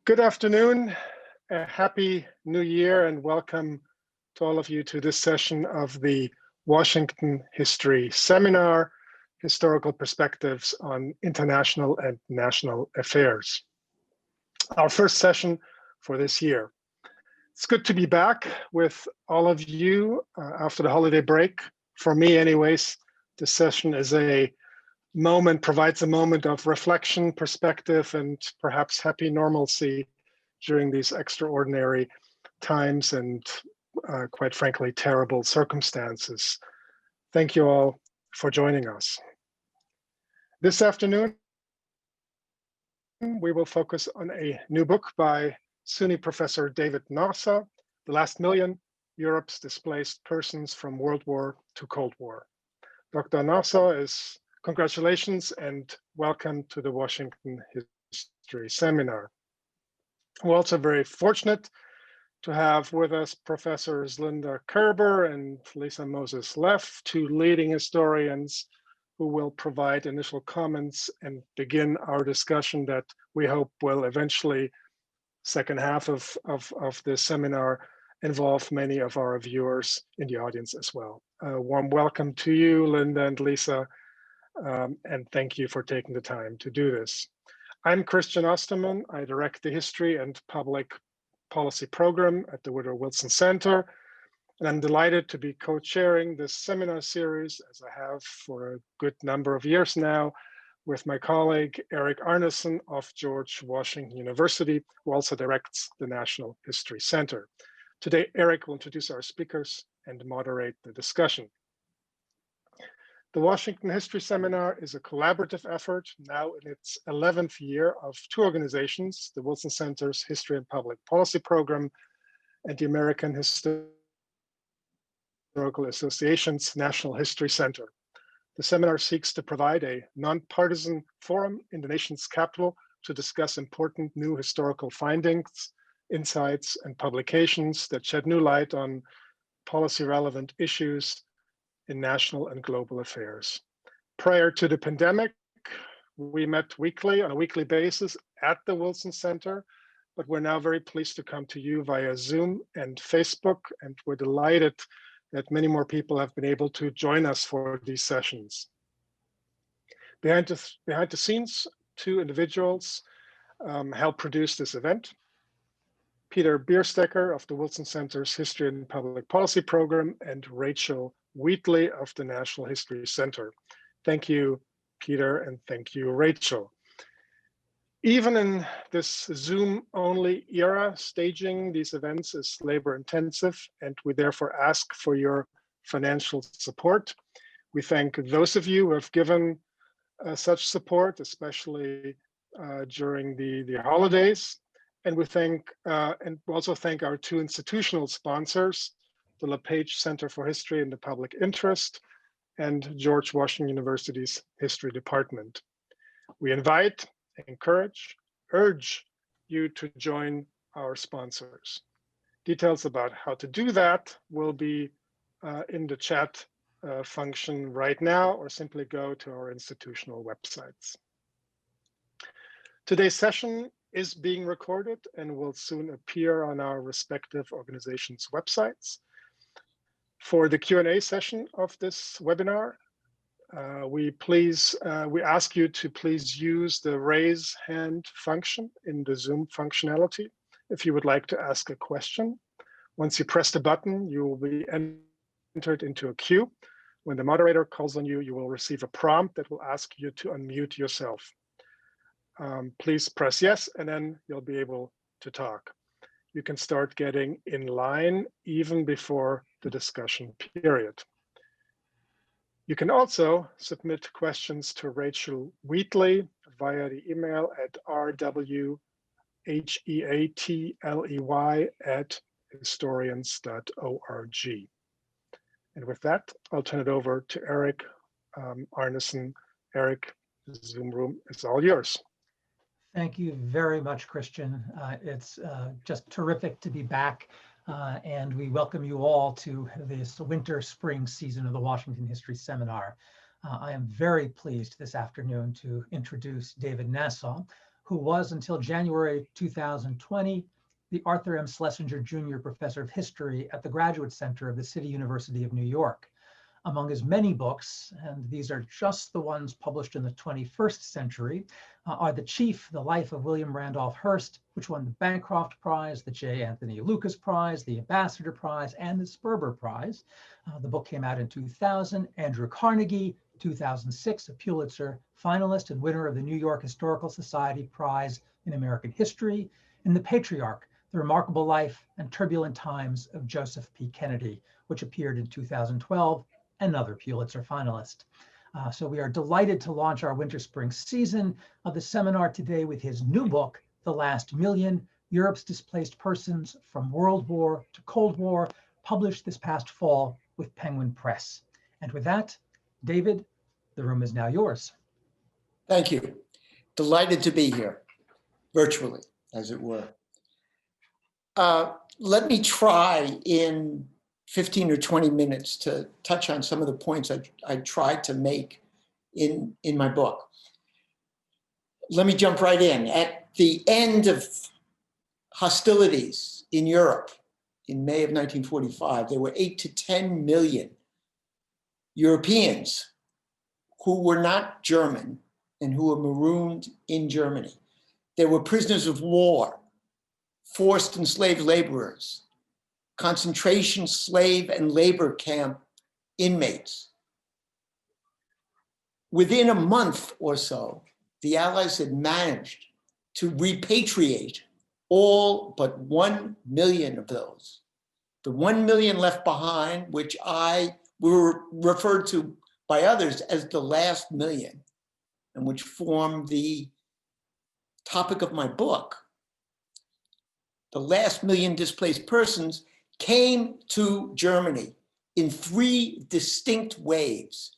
Good afternoon, a happy new year, and welcome to all of you to this session of the Washington History Seminar, Historical Perspectives on International and National Affairs. Our first session for this year. It's good to be back with all of you after the holiday break. For me anyways, this session is provides a moment of reflection, perspective, and perhaps happy normalcy during these extraordinary times and quite frankly, terrible circumstances. Thank you all for joining us. This afternoon, we will focus on a new book by CUNY Professor David Nasaw, The Last Million, Europe's Displaced Persons from World War to Cold War. Dr. Nasaw congratulations and welcome to the Washington History Seminar. We're also very fortunate to have with us Professors Linda Kerber and Lisa Moses-Leff, two leading historians who will provide initial comments and begin our discussion that we hope will eventually, second half of this seminar, involve many of our viewers in the audience as well. A warm welcome to you, Linda and Lisa. And thank you for taking the time to do this. I'm Christian Osterman. I direct the History and Public Policy program at the Woodrow Wilson Center. And I'm delighted to be co-chairing this seminar series, as I have for a good number of years now, with my colleague Eric Arneson of George Washington University, who also directs the National History Center. Today, Eric will introduce our speakers and moderate the discussion. The Washington History Seminar is a collaborative effort now in its 11th year of two organizations, the Wilson Center's History and Public Policy Program and the American Historical Association's National History Center. The seminar seeks to provide a nonpartisan forum in the nation's capital to discuss important new historical findings, insights, and publications that shed new light on policy-relevant issues in national and global affairs. Prior to the pandemic, we met on a weekly basis at the Wilson Center, but we're now very pleased to come to you via Zoom and Facebook, and we're delighted that many more people have been able to join us for these sessions. Behind the scenes, two individuals helped produce this event. Peter Bierstecker of the Wilson Center's History and Public Policy Program and Rachel Wheatley of the National History Center. Thank you, Peter, and thank you, Rachel. Even in this Zoom-only era, staging these events is labor-intensive, and we therefore ask for your financial support. We thank those of you who have given such support, especially during the holidays. And we also thank our two institutional sponsors, the LePage Center for History and the Public Interest and George Washington University's History Department. We invite, encourage, urge you to join our sponsors. Details about how to do that will be in the chat function right now, or simply go to our institutional websites. Today's session is being recorded and will soon appear on our respective organizations' websites. For the Q&A session of this webinar, we ask you to please use the raise hand function in the Zoom functionality if you would like to ask a question. Once you press the button, you will be entered into a queue. When the moderator calls on you, you will receive a prompt that will ask you to unmute yourself. Please press yes, and then you'll be able to talk. You can start getting in line even before the discussion period. You can also submit questions to Rachel Wheatley via the email at rwheatley@historians.org. And with that, I'll turn it over to Eric Arneson. Eric, the Zoom room is all yours. Thank you very much, Christian. It's just terrific to be back, and we welcome you all to this winter-spring season of the Washington History Seminar. I am very pleased this afternoon to introduce David Nasaw, who was until January 2020, the Arthur M. Schlesinger Jr. Professor of History at the Graduate Center of the City University of New York. Among his many books, and these are just the ones published in the 21st century, are The Chief, The Life of William Randolph Hearst, which won the Bancroft Prize, the J. Anthony Lucas Prize, the Ambassador Prize, and the Sperber Prize. The book came out in 2000. Andrew Carnegie, 2006, a Pulitzer finalist and winner of the New York Historical Society Prize in American History, and The Patriarch, The Remarkable Life and Turbulent Times of Joseph P. Kennedy, which appeared in 2012, another Pulitzer finalist. So we are delighted to launch our winter-spring season of the seminar today with his new book, The Last Million, Europe's Displaced Persons from World War to Cold War, published this past fall with Penguin Press. And with that, David, the room is now yours. Thank you. Delighted to be here, virtually, as it were. Let me try in 15 or 20 minutes to touch on some of the points I tried to make in my book. Let me jump right in. At the end of hostilities in Europe in May of 1945, there were 8 to 10 million Europeans who were not German and who were marooned in Germany. There were prisoners of war, forced enslaved laborers, concentration slave and labor camp inmates. Within a month or so, the Allies had managed to repatriate all but 1 million of those. The 1 million left behind, which were referred to by others as the last million, and which form the topic of my book. The last million displaced persons came to Germany in 3 distinct waves.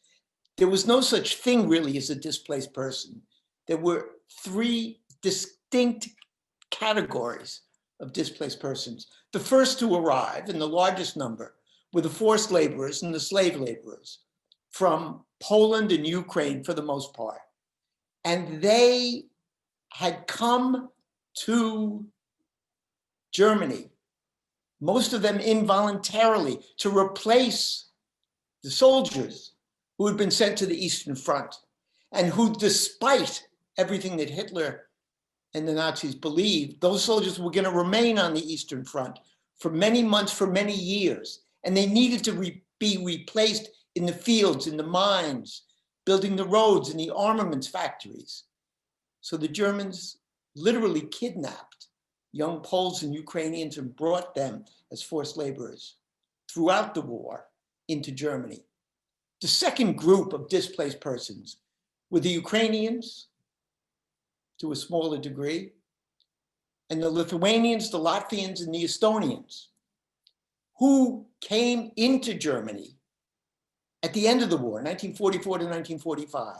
There was no such thing really as a displaced person. There were 3 distinct categories of displaced persons. The first to arrive, in the largest number, were the forced laborers and the slave laborers from Poland and Ukraine for the most part. And they had come to Germany, most of them involuntarily, to replace the soldiers who had been sent to the Eastern Front and who, despite everything that Hitler and the Nazis believed, those soldiers were going to remain on the Eastern Front for many months, for many years. And they needed to be replaced in the fields, in the mines, building the roads, in the armaments factories. So the Germans literally kidnapped young Poles and Ukrainians and brought them as forced laborers throughout the war into Germany. The second group of displaced persons were the Ukrainians, to a smaller degree, and the Lithuanians, the Latvians, and the Estonians, who came into Germany at the end of the war, 1944 to 1945.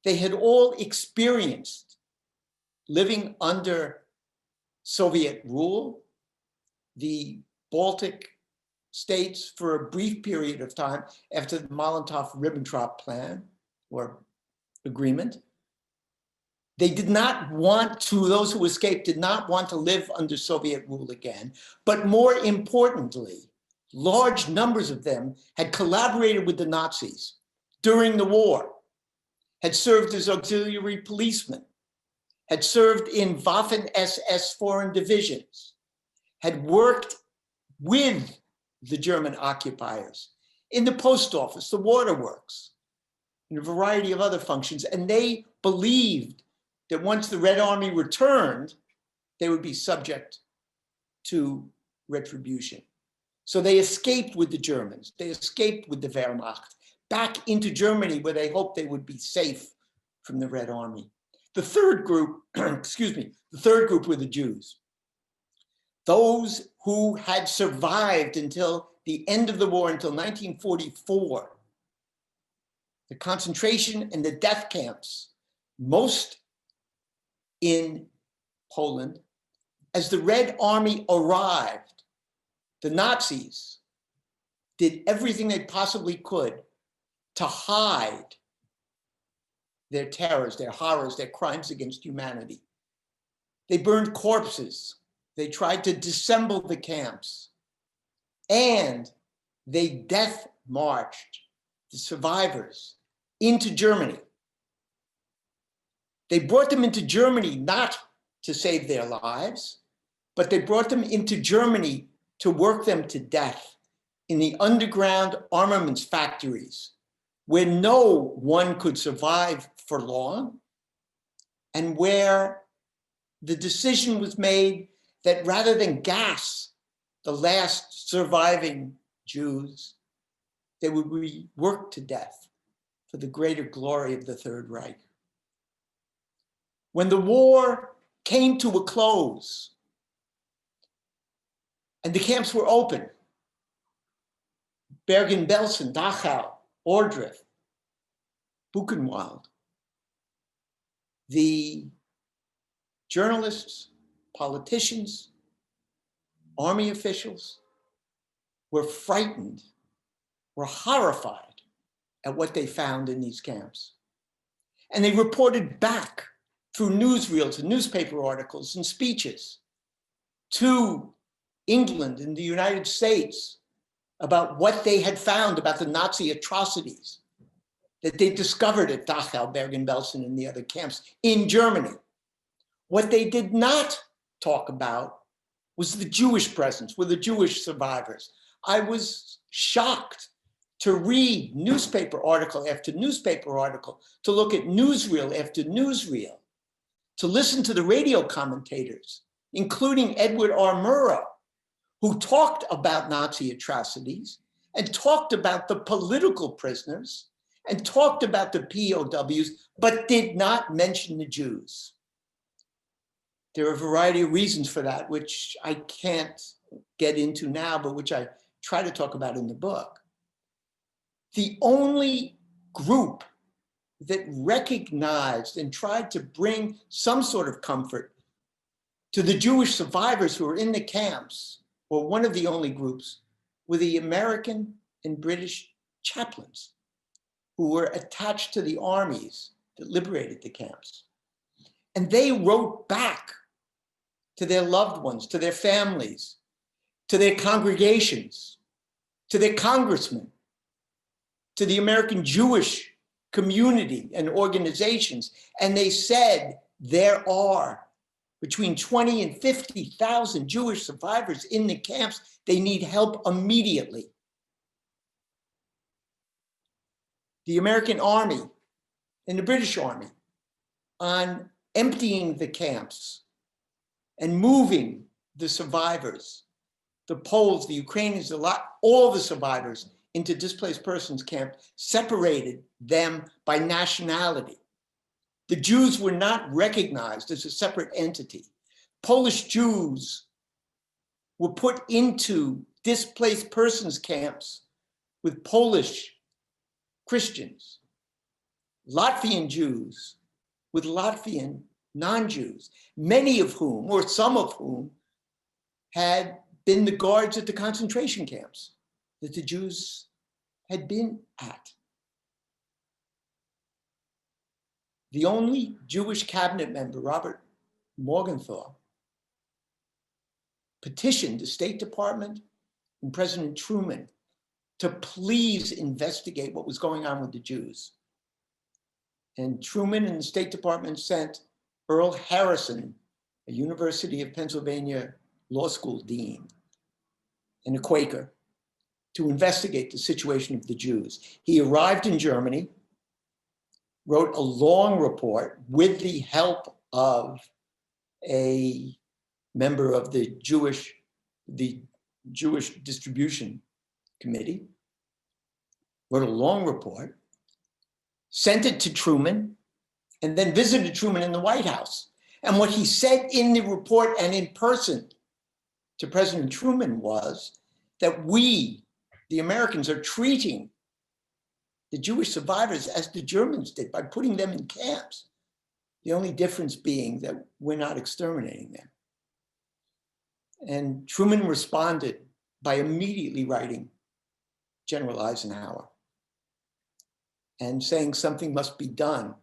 They had all experienced living under Soviet rule, the Baltic states for a brief period of time after the Molotov-Ribbentrop plan or agreement. They did not want to, those who escaped did not want to live under Soviet rule again. But more importantly, large numbers of them had collaborated with the Nazis during the war, had served as auxiliary policemen, had served in Waffen-SS foreign divisions, had worked with the German occupiers in the post office, the waterworks, and a variety of other functions. And they believed that once the Red Army returned, they would be subject to retribution. So they escaped with the Germans. They escaped with the Wehrmacht back into Germany, where they hoped they would be safe from the Red Army. The third group, the third group were the Jews. Those who had survived until the end of the war, until 1944. The concentration and the death camps, most in Poland. As the Red Army arrived, the Nazis did everything they possibly could to hide their terrors, their horrors, their crimes against humanity. They burned corpses. They tried to dissemble the camps. And they death marched the survivors into Germany. They brought them into Germany not to save their lives, but they brought them into Germany to work them to death in the underground armaments factories where no one could survive for long, and where the decision was made that rather than gas the last surviving Jews, they would be worked to death for the greater glory of the Third Reich. When the war came to a close and the camps were open, Bergen-Belsen, Dachau, Ohrdruf, Buchenwald, the journalists, politicians, army officials were frightened, were horrified at what they found in these camps. And they reported back through newsreels and newspaper articles and speeches to England and the United States about what they had found about the Nazi atrocities that they discovered at Dachau, Bergen-Belsen, and the other camps in Germany. What they did not talk about was the Jewish presence, were the Jewish survivors. I was shocked to read newspaper article after newspaper article, to look at newsreel after newsreel, to listen to the radio commentators, including Edward R. Murrow, who talked about Nazi atrocities and talked about the political prisoners and talked about the POWs, but did not mention the Jews. There are a variety of reasons for that, which I can't get into now, but which I try to talk about in the book. The only group that recognized and tried to bring some sort of comfort to the Jewish survivors who were in the camps, or one of the only groups, were the American and British chaplains who were attached to the armies that liberated the camps. And they wrote back to their loved ones, to their families, to their congregations, to their congressmen, to the American Jewish community and organizations. And they said there are between 20 and 50,000 Jewish survivors in the camps. They need help immediately. The American Army and the British Army, on emptying the camps and moving the survivors, the Poles, the Ukrainians, all the survivors into displaced persons camp, separated them by nationality. The Jews were not recognized as a separate entity. Polish Jews were put into displaced persons camps with Polish Christians, Latvian Jews with Latvian non-Jews, many of whom, or some of whom, had been the guards at the concentration camps that the Jews had been at. The only Jewish cabinet member, Robert Morgenthau, petitioned the State Department and President Truman to please investigate what was going on with the Jews. And Truman and the State Department sent Earl Harrison, a University of Pennsylvania law school dean and a Quaker, to investigate the situation of the Jews. He arrived in Germany, wrote a long report with the help of a member of the Jewish Distribution Committee, wrote a long report, sent it to Truman, and then visited Truman in the White House. And what he said in the report and in person to President Truman was that we, the Americans, are treating the Jewish survivors as the Germans did by putting them in camps. The only difference being that we're not exterminating them. And Truman responded by immediately writing General Eisenhower and saying something must be done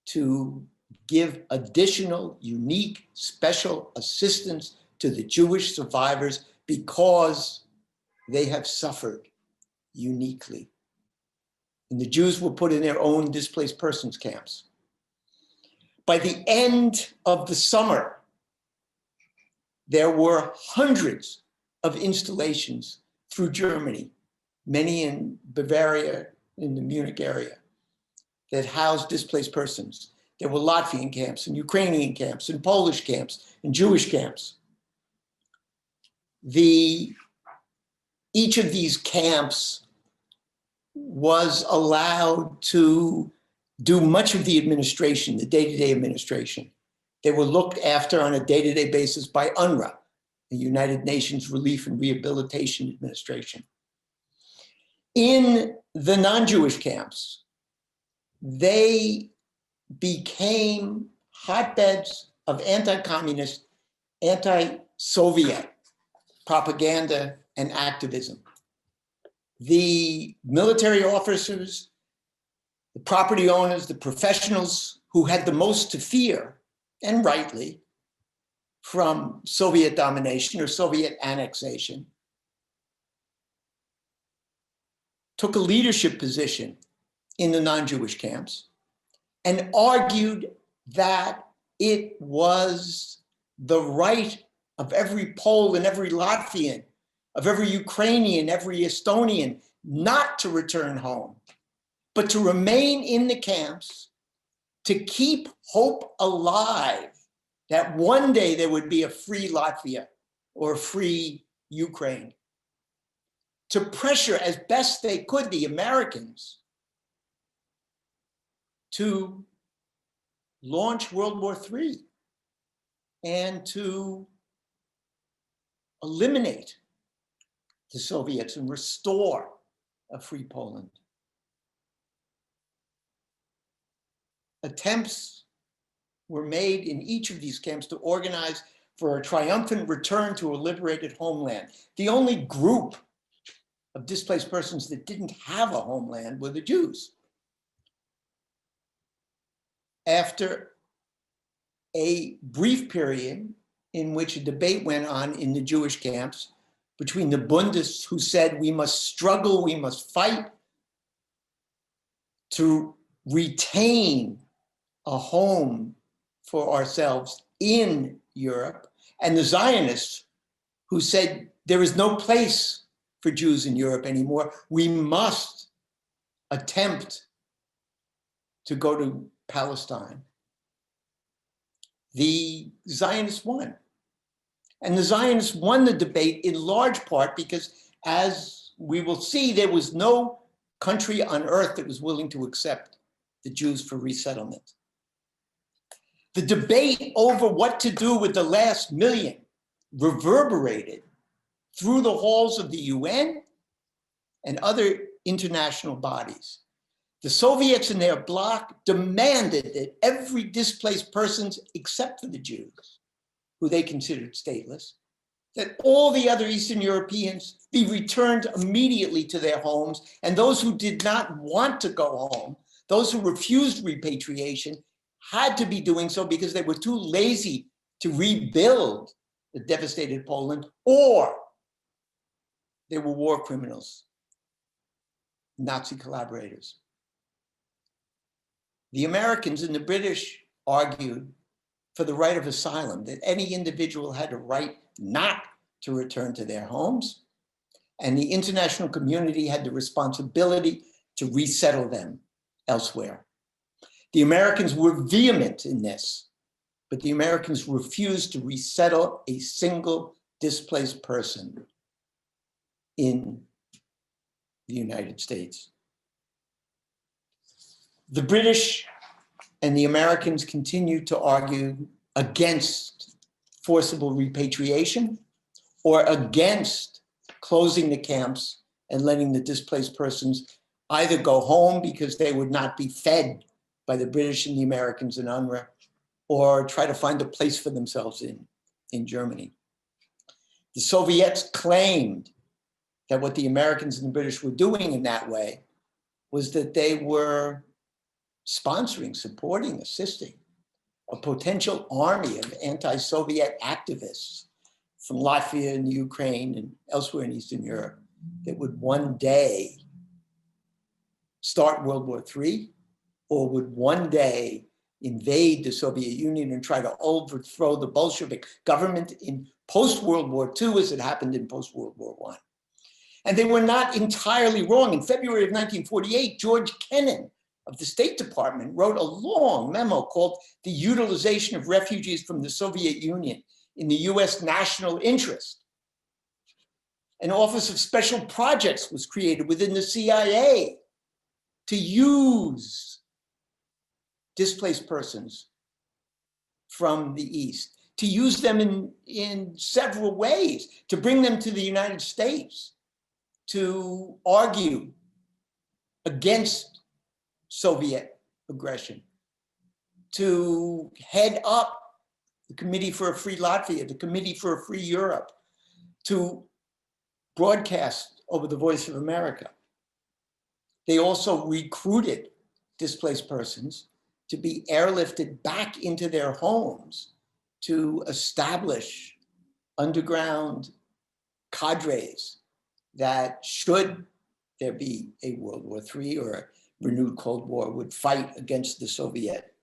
to give additional, unique, special assistance to the Jewish survivors because they have suffered uniquely. And the Jews were put in their own displaced persons camps. By the end of the summer, there were hundreds of installations through Germany, many in Bavaria, in the Munich area, that housed displaced persons. There were Latvian camps and Ukrainian camps and Polish camps and Jewish camps. Each of these camps was allowed to do much of the administration, the day-to-day administration. They were looked after on a day-to-day basis by UNRWA, the United Nations Relief and Rehabilitation Administration. In the non-Jewish camps, they became hotbeds of anti-communist, anti-Soviet propaganda and activism. The military officers, the property owners, the professionals who had the most to fear, and rightly, from Soviet domination or Soviet annexation, took a leadership position in the non-Jewish camps and argued that it was the right of every Pole and every Latvian, of every Ukrainian, every Estonian, not to return home, but to remain in the camps, to keep hope alive that one day there would be a free Latvia or a free Ukraine, to pressure as best they could the Americans to launch World War III and to eliminate the Soviets and restore a free Poland. Attempts were made in each of these camps to organize for a triumphant return to a liberated homeland. The only group of displaced persons that didn't have a homeland were the Jews. After a brief period in which a debate went on in the Jewish camps between the Bundists, who said we must struggle, we must fight to retain a home for ourselves in Europe, and the Zionists, who said there is no place for Jews in Europe anymore. We must attempt to go to Palestine. The Zionists won. And the Zionists won the debate in large part because, as we will see, there was no country on earth that was willing to accept the Jews for resettlement. The debate over what to do with the last million reverberated through the halls of the UN and other international bodies. The Soviets and their bloc demanded that every displaced person, except for the Jews, who they considered stateless, that all the other Eastern Europeans be returned immediately to their homes, and those who did not want to go home, those who refused repatriation, had to be doing so because they were too lazy to rebuild the devastated Poland, or they were war criminals, Nazi collaborators. The Americans and the British argued for the right of asylum, that any individual had a right not to return to their homes, and the international community had the responsibility to resettle them elsewhere. The Americans were vehement in this, but the Americans refused to resettle a single displaced person in the United States. The British and the Americans continued to argue against forcible repatriation or against closing the camps and letting the displaced persons either go home because they would not be fed by the British and the Americans and UNRWA, or try to find a place for themselves in Germany. The Soviets claimed that what the Americans and the British were doing in that way was that they were sponsoring, supporting, assisting a potential army of anti-Soviet activists from Latvia and Ukraine and elsewhere in Eastern Europe that would one day start World War III, or would one day invade the Soviet Union and try to overthrow the Bolshevik government in post-World War II as it happened in post-World War I. And they were not entirely wrong. In February of 1948, George Kennan of the State Department wrote a long memo called The Utilization of Refugees from the Soviet Union in the US National Interest. An Office of Special Projects was created within the CIA to use displaced persons from the East, to use them in several ways, to bring them to the United States, to argue against Soviet aggression, to head up the Committee for a Free Latvia, the Committee for a Free Europe, to broadcast over the Voice of America. They also recruited displaced persons to be airlifted back into their homes to establish underground cadres that, should there be a World War III or a renewed Cold War, would fight against the Soviet.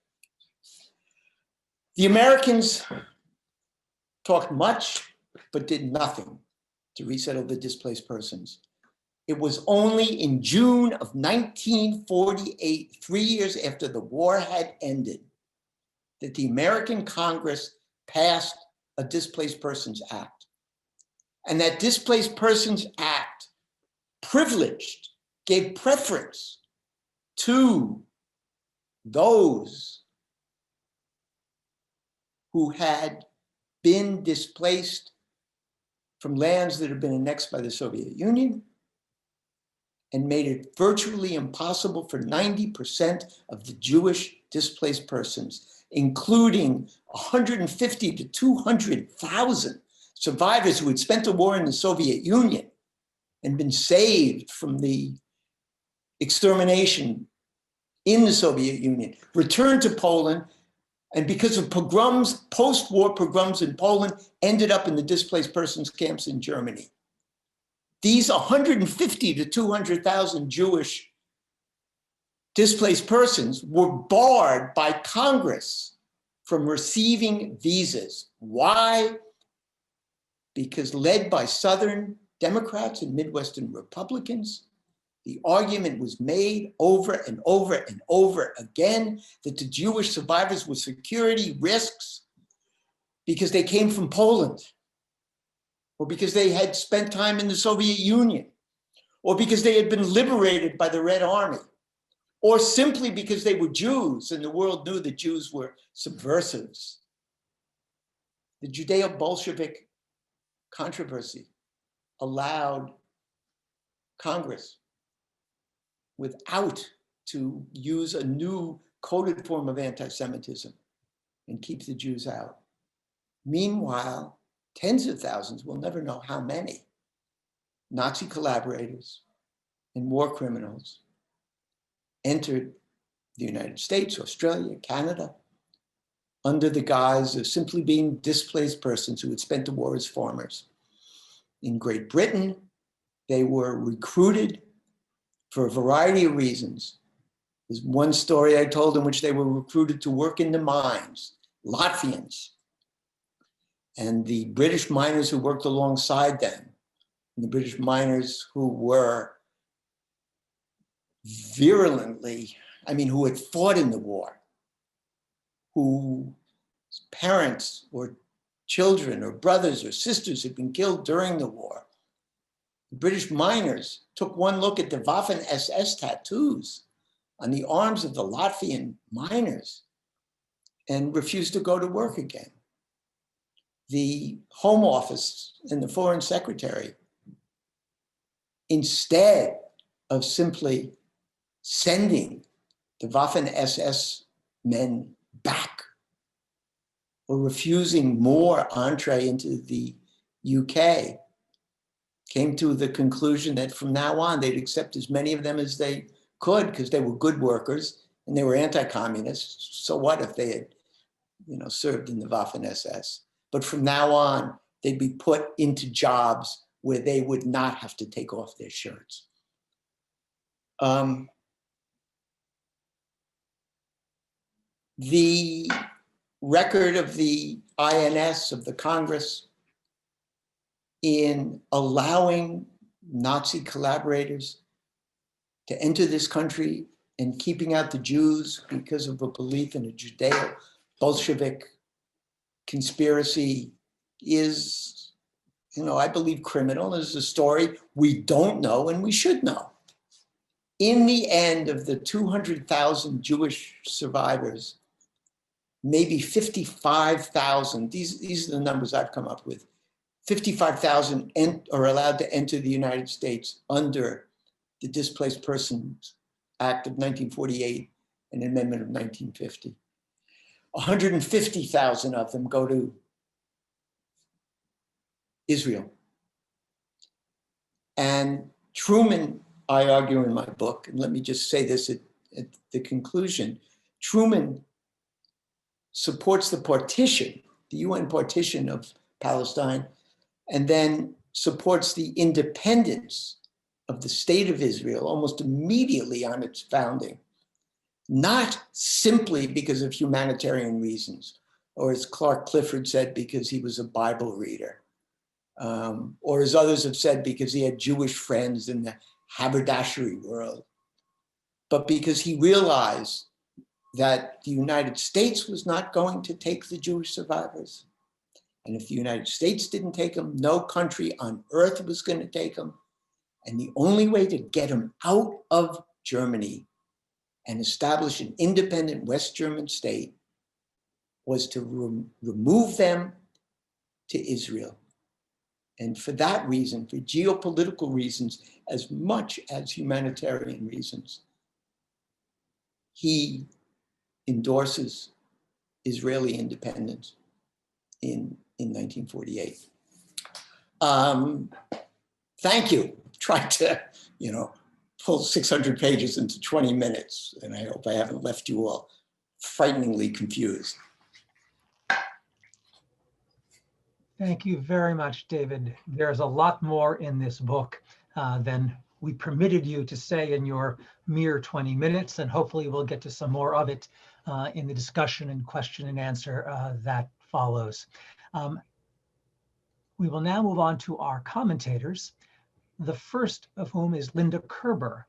The Americans talked much, but did nothing to resettle the displaced persons. It was only in June of 1948, 3 years after the war had ended, that the American Congress passed a Displaced Persons Act. And that Displaced Persons Act privileged, gave preference to those who had been displaced from lands that had been annexed by the Soviet Union, and made it virtually impossible for 90% of the Jewish displaced persons, including 150 to 200,000 survivors who had spent the war in the Soviet Union and been saved from the extermination in the Soviet Union, returned to Poland, and because of pogroms, post-war pogroms in Poland, ended up in the displaced persons camps in Germany. These 150 to 200,000 Jewish displaced persons were barred by Congress from receiving visas. Why? Because led by Southern Democrats and Midwestern Republicans, the argument was made over and over and over again that the Jewish survivors were security risks because they came from Poland, or because they had spent time in the Soviet Union, or because they had been liberated by the Red Army, or simply because they were Jews and the world knew that Jews were subversives. The Judeo-Bolshevik controversy allowed Congress, without to use a new coded form of anti-Semitism and keep the Jews out. Meanwhile, tens of thousands, we'll never know how many, Nazi collaborators and war criminals entered the United States, Australia, Canada, under the guise of simply being displaced persons who had spent the war as farmers. In Great Britain, they were recruited for a variety of reasons. There's one story I told in which they were recruited to work in the mines, Latvians. And the British miners who worked alongside them, and the British miners who were virulently, who had fought in the war, whose parents or children or brothers or sisters had been killed during the war. The British miners took one look at the Waffen-SS tattoos on the arms of the Latvian miners and refused to go to work again. The Home Office and the Foreign Secretary, instead of simply sending the Waffen-SS men back or refusing more entree into the UK, came to the conclusion that from now on, they'd accept as many of them as they could because they were good workers and they were anti-communists. So what if they had served in the Waffen-SS. But from now on, they'd be put into jobs where they would not have to take off their shirts. The record of the INS, of the Congress, in allowing Nazi collaborators to enter this country and keeping out the Jews because of a belief in a Judeo-Bolshevik conspiracy is, I believe criminal. Is a story we don't know and we should know. In the end of the 200,000 Jewish survivors, maybe 55,000, these are the numbers I've come up with, 55,000 are allowed to enter the United States under the Displaced Persons Act of 1948 and Amendment of 1950. 150,000 of them go to Israel. And Truman, I argue in my book, and let me just say this at the conclusion, Truman supports the partition, the UN partition of Palestine, and then supports the independence of the state of Israel almost immediately on its founding, not simply because of humanitarian reasons, or as Clark Clifford said, because he was a Bible reader, or as others have said, because he had Jewish friends in the haberdashery world, but because he realized that the United States was not going to take the Jewish survivors. And if the United States didn't take them, no country on earth was going to take them. And the only way to get them out of Germany and establish an independent West German state was to remove them to Israel. And for that reason, for geopolitical reasons, as much as humanitarian reasons, he endorses Israeli independence in 1948. Thank you. Tried to, pull 600 pages into 20 minutes, and I hope I haven't left you all frighteningly confused. Thank you very much, David. There's a lot more in this book than we permitted you to say in your mere 20 minutes, and hopefully we'll get to some more of it in the discussion and question and answer that follows. We will now move on to our commentators, the first of whom is Linda Kerber,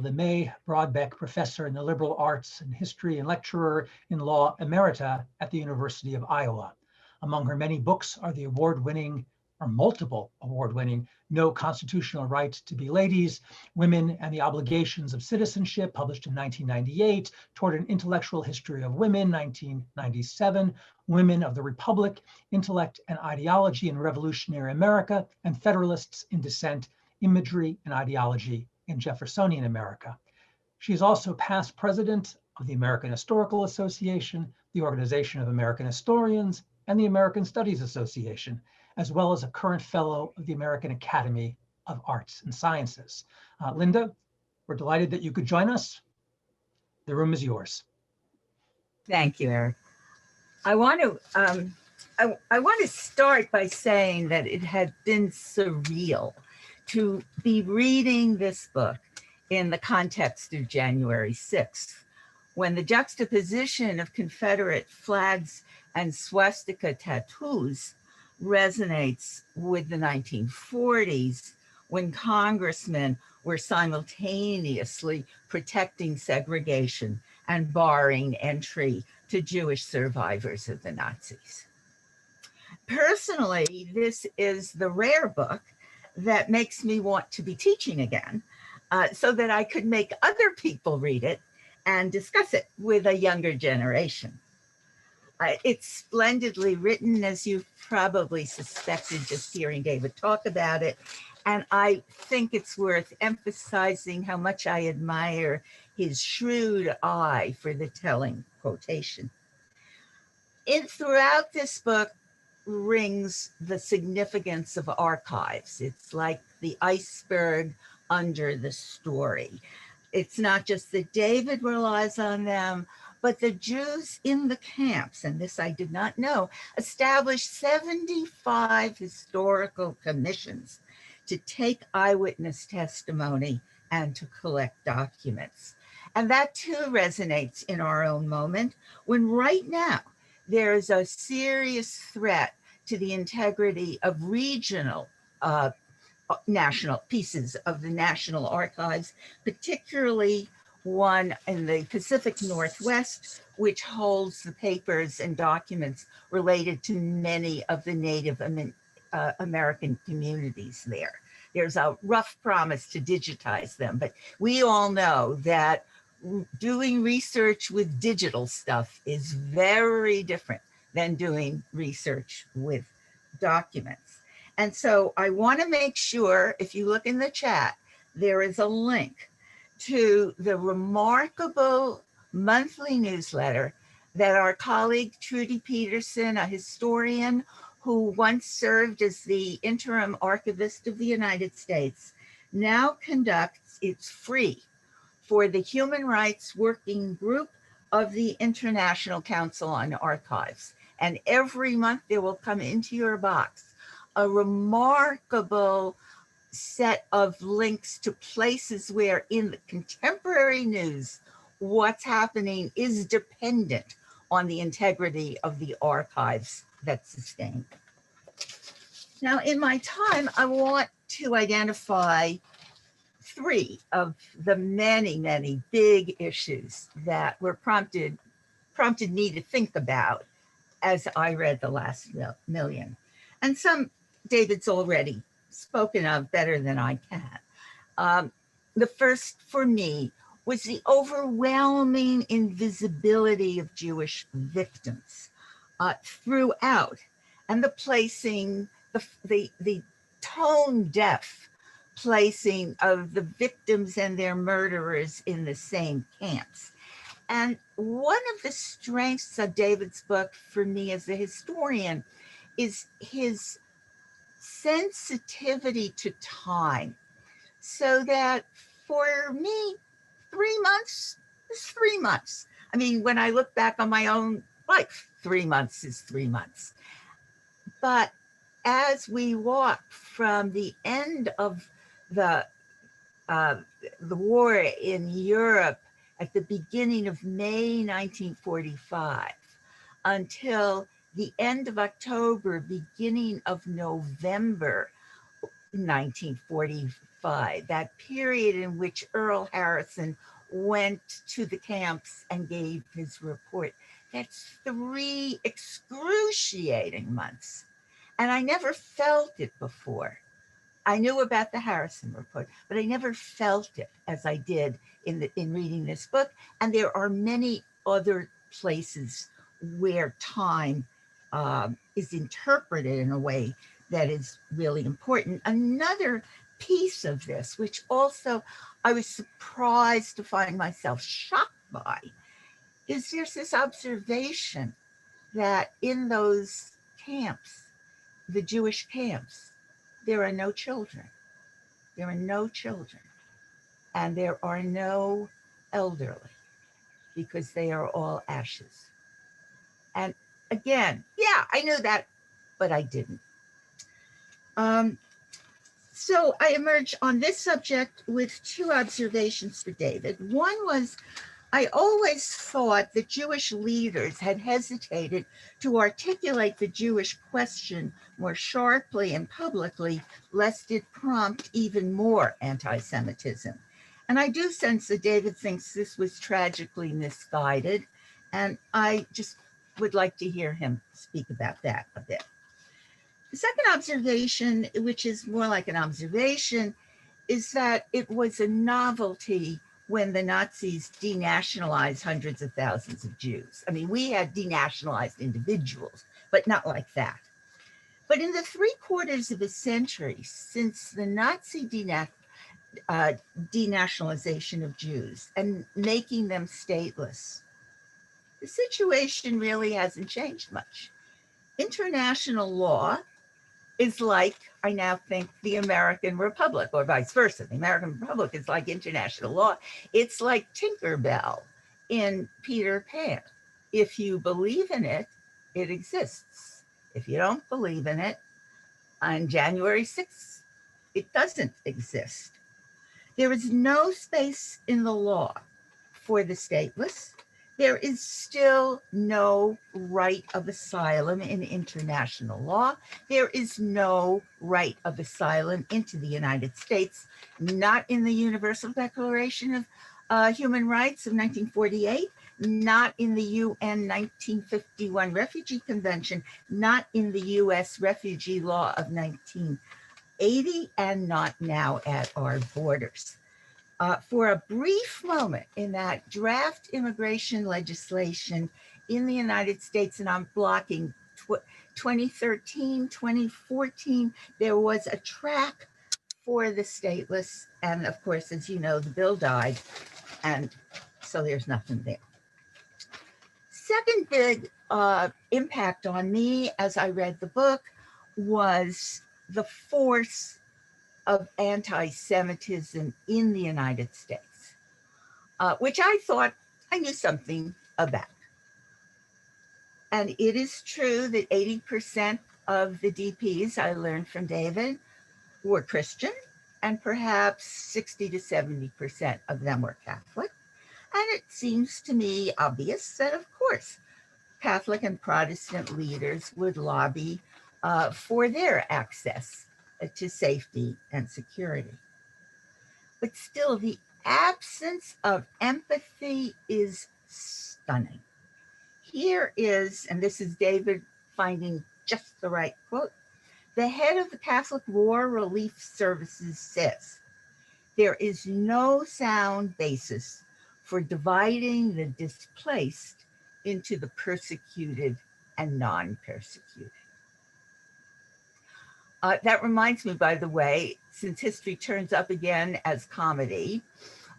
the May Broadbeck Professor in the Liberal Arts and History and lecturer in law emerita at the University of Iowa. Among her many books are the award-winning, or multiple award-winning, No Constitutional Right to Be Ladies, Women and the Obligations of Citizenship, published in 1998, Toward an Intellectual History of Women, 1997, Women of the Republic, Intellect and Ideology in Revolutionary America, and Federalists in Dissent, Imagery and Ideology in Jeffersonian America. She is also past president of the American Historical Association, the Organization of American Historians, and the American Studies Association, as well as a current fellow of the American Academy of Arts and Sciences. Linda, we're delighted that you could join us. The room is yours. Thank you, Eric. I want to start by saying that it had been surreal to be reading this book in the context of January 6th, when the juxtaposition of Confederate flags and swastika tattoos resonates with the 1940s, when congressmen were simultaneously protecting segregation and barring entry to Jewish survivors of the Nazis. Personally, this is the rare book that makes me want to be teaching again, so that I could make other people read it and discuss it with a younger generation. It's splendidly written, as you've probably suspected just hearing David talk about it. And I think it's worth emphasizing how much I admire his shrewd eye for the telling quotation. Throughout this book rings the significance of archives. It's like the iceberg under the story. It's not just that David relies on them, but the Jews in the camps, and this I did not know, established 75 historical commissions to take eyewitness testimony and to collect documents. And that too resonates in our own moment, when right now there is a serious threat to the integrity of regional national pieces of the National Archives, particularly one in the Pacific Northwest, which holds the papers and documents related to many of the Native American communities there. There's a rough promise to digitize them, but we all know that doing research with digital stuff is very different than doing research with documents. And so I want to make sure, if you look in the chat, there is a link to the remarkable monthly newsletter that our colleague Trudy Peterson, a historian who once served as the interim archivist of the United States, now conducts. It's free for the Human Rights Working Group of the International Council on Archives. And every month there will come into your box a remarkable set of links to places where in the contemporary news, what's happening is dependent on the integrity of the archives that sustain. Now, in my time, I want to identify three of the many, many big issues that were prompted me to think about as I read The Last Million. And some David's already spoken of better than I can. The first for me was the overwhelming invisibility of Jewish victims throughout, and the placing, the tone deaf placing of the victims and their murderers in the same camps. And one of the strengths of David's book for me as a historian is his sensitivity to time, so that for me, 3 months is 3 months. I mean, when I look back on my own life, 3 months is 3 months. But as we walk from the end of the war in Europe at the beginning of May 1945 until the end of October, beginning of November 1945, that period in which Earl Harrison went to the camps and gave his report, that's 3 excruciating months. And I never felt it before. I knew about the Harrison report, but I never felt it as I did in reading this book. And there are many other places where time is interpreted in a way that is really important. Another piece of this, which also I was surprised to find myself shocked by, is there's this observation that in those camps, the Jewish camps, there are no children. There are no children. And there are no elderly, because they are all ashes. And again, yeah, I knew that, but I didn't. So I emerged on this subject with 2 observations for David. One was, I always thought that Jewish leaders had hesitated to articulate the Jewish question more sharply and publicly, lest it prompt even more anti-Semitism. And I do sense that David thinks this was tragically misguided, and I just would like to hear him speak about that a bit. The second observation, which is more like an observation, is that it was a novelty when the Nazis denationalized hundreds of thousands of Jews. I mean, we had denationalized individuals, but not like that. But in the 3/4 of a century since the Nazi denationalization of Jews and making them stateless, the situation really hasn't changed much. International law is like, I now think, the American Republic, or vice versa. The American Republic is like international law. It's like Tinkerbell in Peter Pan. If you believe in it, it exists. If you don't believe in it, on January 6th, it doesn't exist. There is no space in the law for the stateless. There is still no right of asylum in international law. There is no right of asylum into the United States, not in the Universal Declaration of Human Rights of 1948, not in the UN 1951 Refugee Convention, not in the US Refugee Law of 1980, and not now at our borders. For a brief moment in that draft immigration legislation in the United States, and I'm blocking 2013, 2014, there was a track for the stateless. And of course, as you know, the bill died. And so there's nothing there. Second big impact on me as I read the book was the force of anti-Semitism in the United States, which I thought I knew something about. And it is true that 80% of the DPs, I learned from David, were Christian, and perhaps 60 to 70% of them were Catholic. And it seems to me obvious that, of course, Catholic and Protestant leaders would lobby for their access to safety and security. But still, the absence of empathy is stunning. Here is, and this is David finding just the right quote, the head of the Catholic War Relief Services says, there is no sound basis for dividing the displaced into the persecuted and non-persecuted. That reminds me, by the way, since history turns up again as comedy,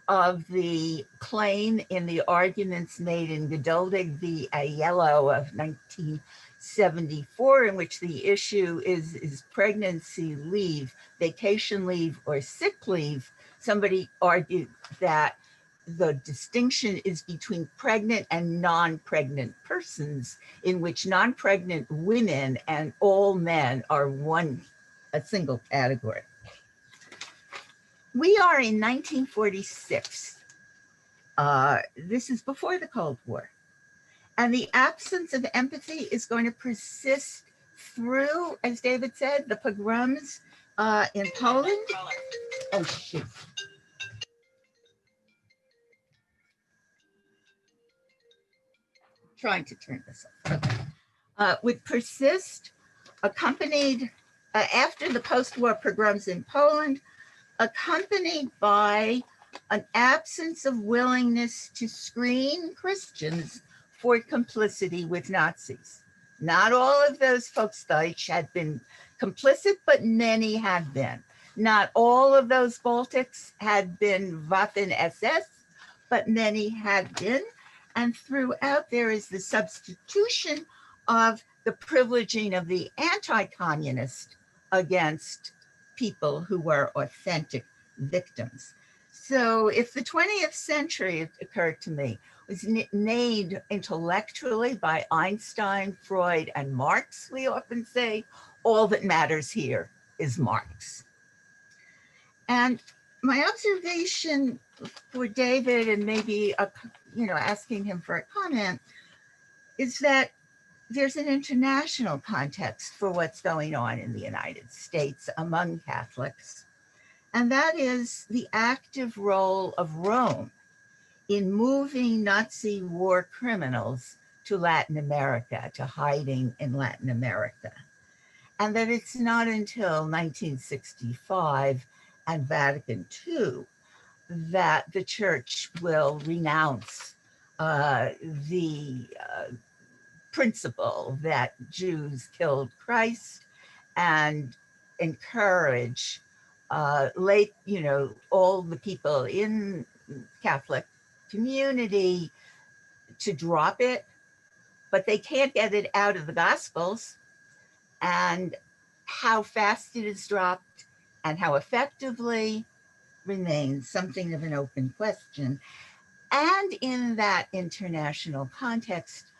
of the claim in the arguments made in Geduldig v. Aiello of 1974, in which the issue is pregnancy leave, vacation leave, or sick leave. Somebody argued that the distinction is between pregnant and non-pregnant persons, in which non-pregnant women and all men are a single category. We are in 1946. This is before the Cold War. And the absence of empathy is going to persist through, as David said, the pogroms in Poland. Oh, shit. Trying to turn this off. Okay. Would persist, accompanied after the post-war pogroms in Poland, accompanied by an absence of willingness to screen Christians for complicity with Nazis. Not all of those Volksdeutsch had been complicit, but many had been. Not all of those Baltics had been Waffen-SS, but many had been. And throughout there is the substitution of the privileging of the anti-communist against people who were authentic victims. So if the 20th century, it occurred to me, was made intellectually by Einstein, Freud, and Marx, we often say, all that matters here is Marx. And my observation for David, and maybe asking him for a comment, is that there's an international context for what's going on in the United States among Catholics, and that is the active role of Rome in moving Nazi war criminals to Latin America, to hiding in Latin America. And that it's not until 1965 and Vatican II that the church will renounce the principle that Jews killed Christ and encourage all the people in Catholic community to drop it, but they can't get it out of the Gospels. And how fast it is dropped and how effectively remains something of an open question. And in that international context,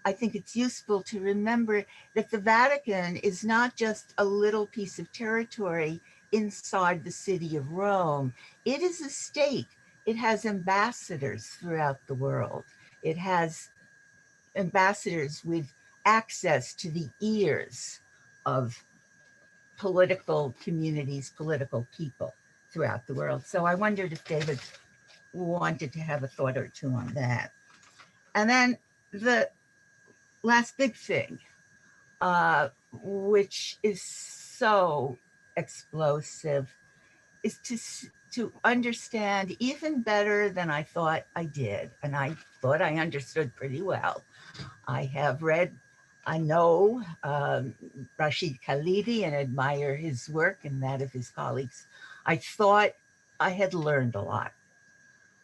I think it's useful to remember that the Vatican is not just a little piece of territory inside the city of Rome. It is a state. It has ambassadors throughout the world. It has ambassadors with access to the ears of political communities, political people throughout the world. So I wondered if David wanted to have a thought or two on that. And then the last big thing, which is so explosive, is to understand even better than I thought I did. And I thought I understood pretty well. I have read, I know Rashid Khalidi and admire his work and that of his colleagues. I thought I had learned a lot.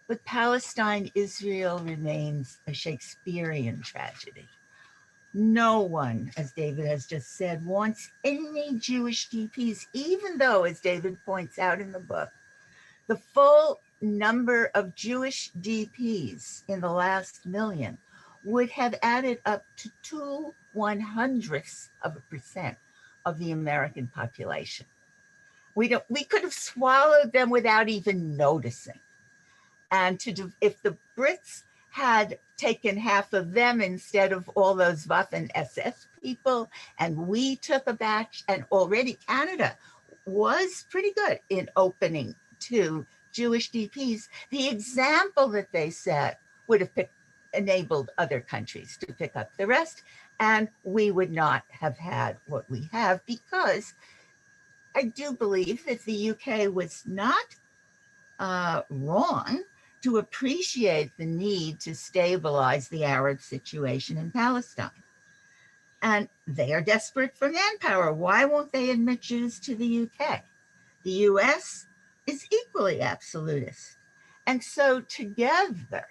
But Palestine, Israel remains a Shakespearean tragedy. No one, as David has just said, wants any Jewish DPs, even though, as David points out in the book, the full number of Jewish DPs in the last million would have added up to 0.02% of the American population. We could have swallowed them without even noticing. And if the Brits had taken half of them instead of all those Waffen SS people, and we took a batch, and already Canada was pretty good in opening to Jewish DPs, the example that they set would have enabled other countries to pick up the rest, and we would not have had what we have, because I do believe that the UK was not wrong to appreciate the need to stabilize the Arab situation in Palestine. And they are desperate for manpower. Why won't they admit Jews to the UK? The US is equally absolutist. And so together,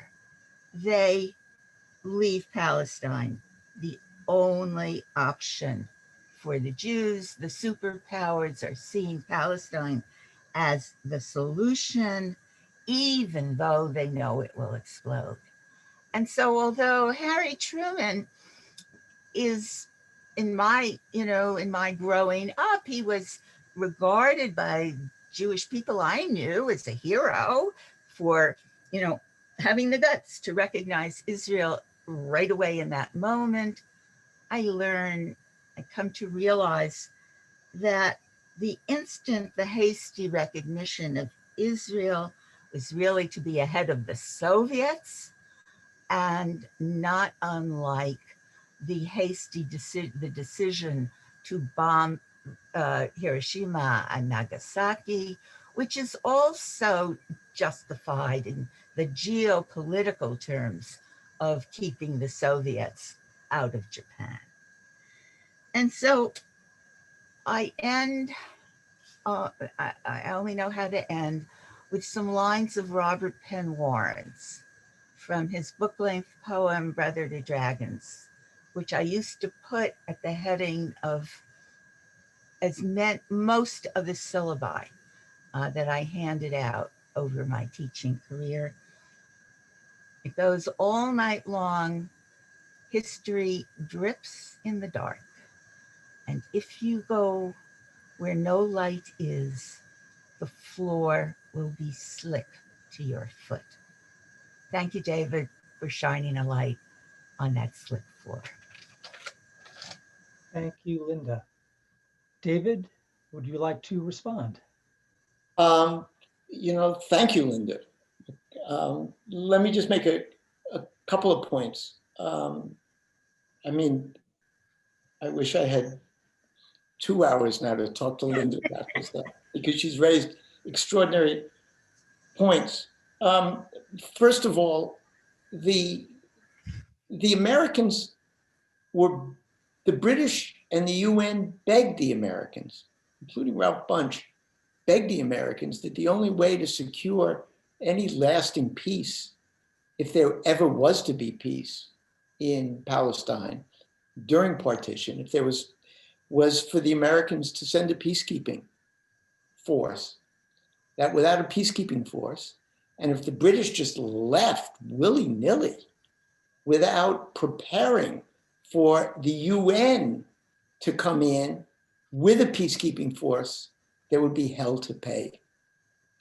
they leave Palestine the only option for the Jews. The superpowers are seeing Palestine as the solution, even though they know it will explode. And so although Harry Truman is, in my growing up, he was regarded by Jewish people I knew as a hero for, having the guts to recognize Israel right away in that moment. I come to realize that the hasty recognition of Israel was really to be ahead of the Soviets, and not unlike the decision to bomb Hiroshima and Nagasaki, which is also justified in the geopolitical terms of keeping the Soviets out of Japan. And so I end, I only know how to end with some lines of Robert Penn Warren's from his book-length poem, Brother to Dragons, which I used to put at the heading of, as meant most of the syllabi that I handed out over my teaching career. It goes, all night long, history drips in the dark. And if you go where no light is, the floor will be slick to your foot. Thank you, David, for shining a light on that slick floor. Thank you, Linda. David, would you like to respond? Thank you, Linda. Let me just make a couple of points. I wish I had 2 hours now to talk to Linda about this stuff, because she's raised extraordinary points. First of all, the Americans the British and the UN begged the Americans, including Ralph Bunche, begged the Americans that the only way to secure any lasting peace, if there ever was to be peace in Palestine during partition, if there was for the Americans to send a peacekeeping force. That without a peacekeeping force And if the British just left willy-nilly without preparing for the UN to come in with a peacekeeping force, there would be hell to pay.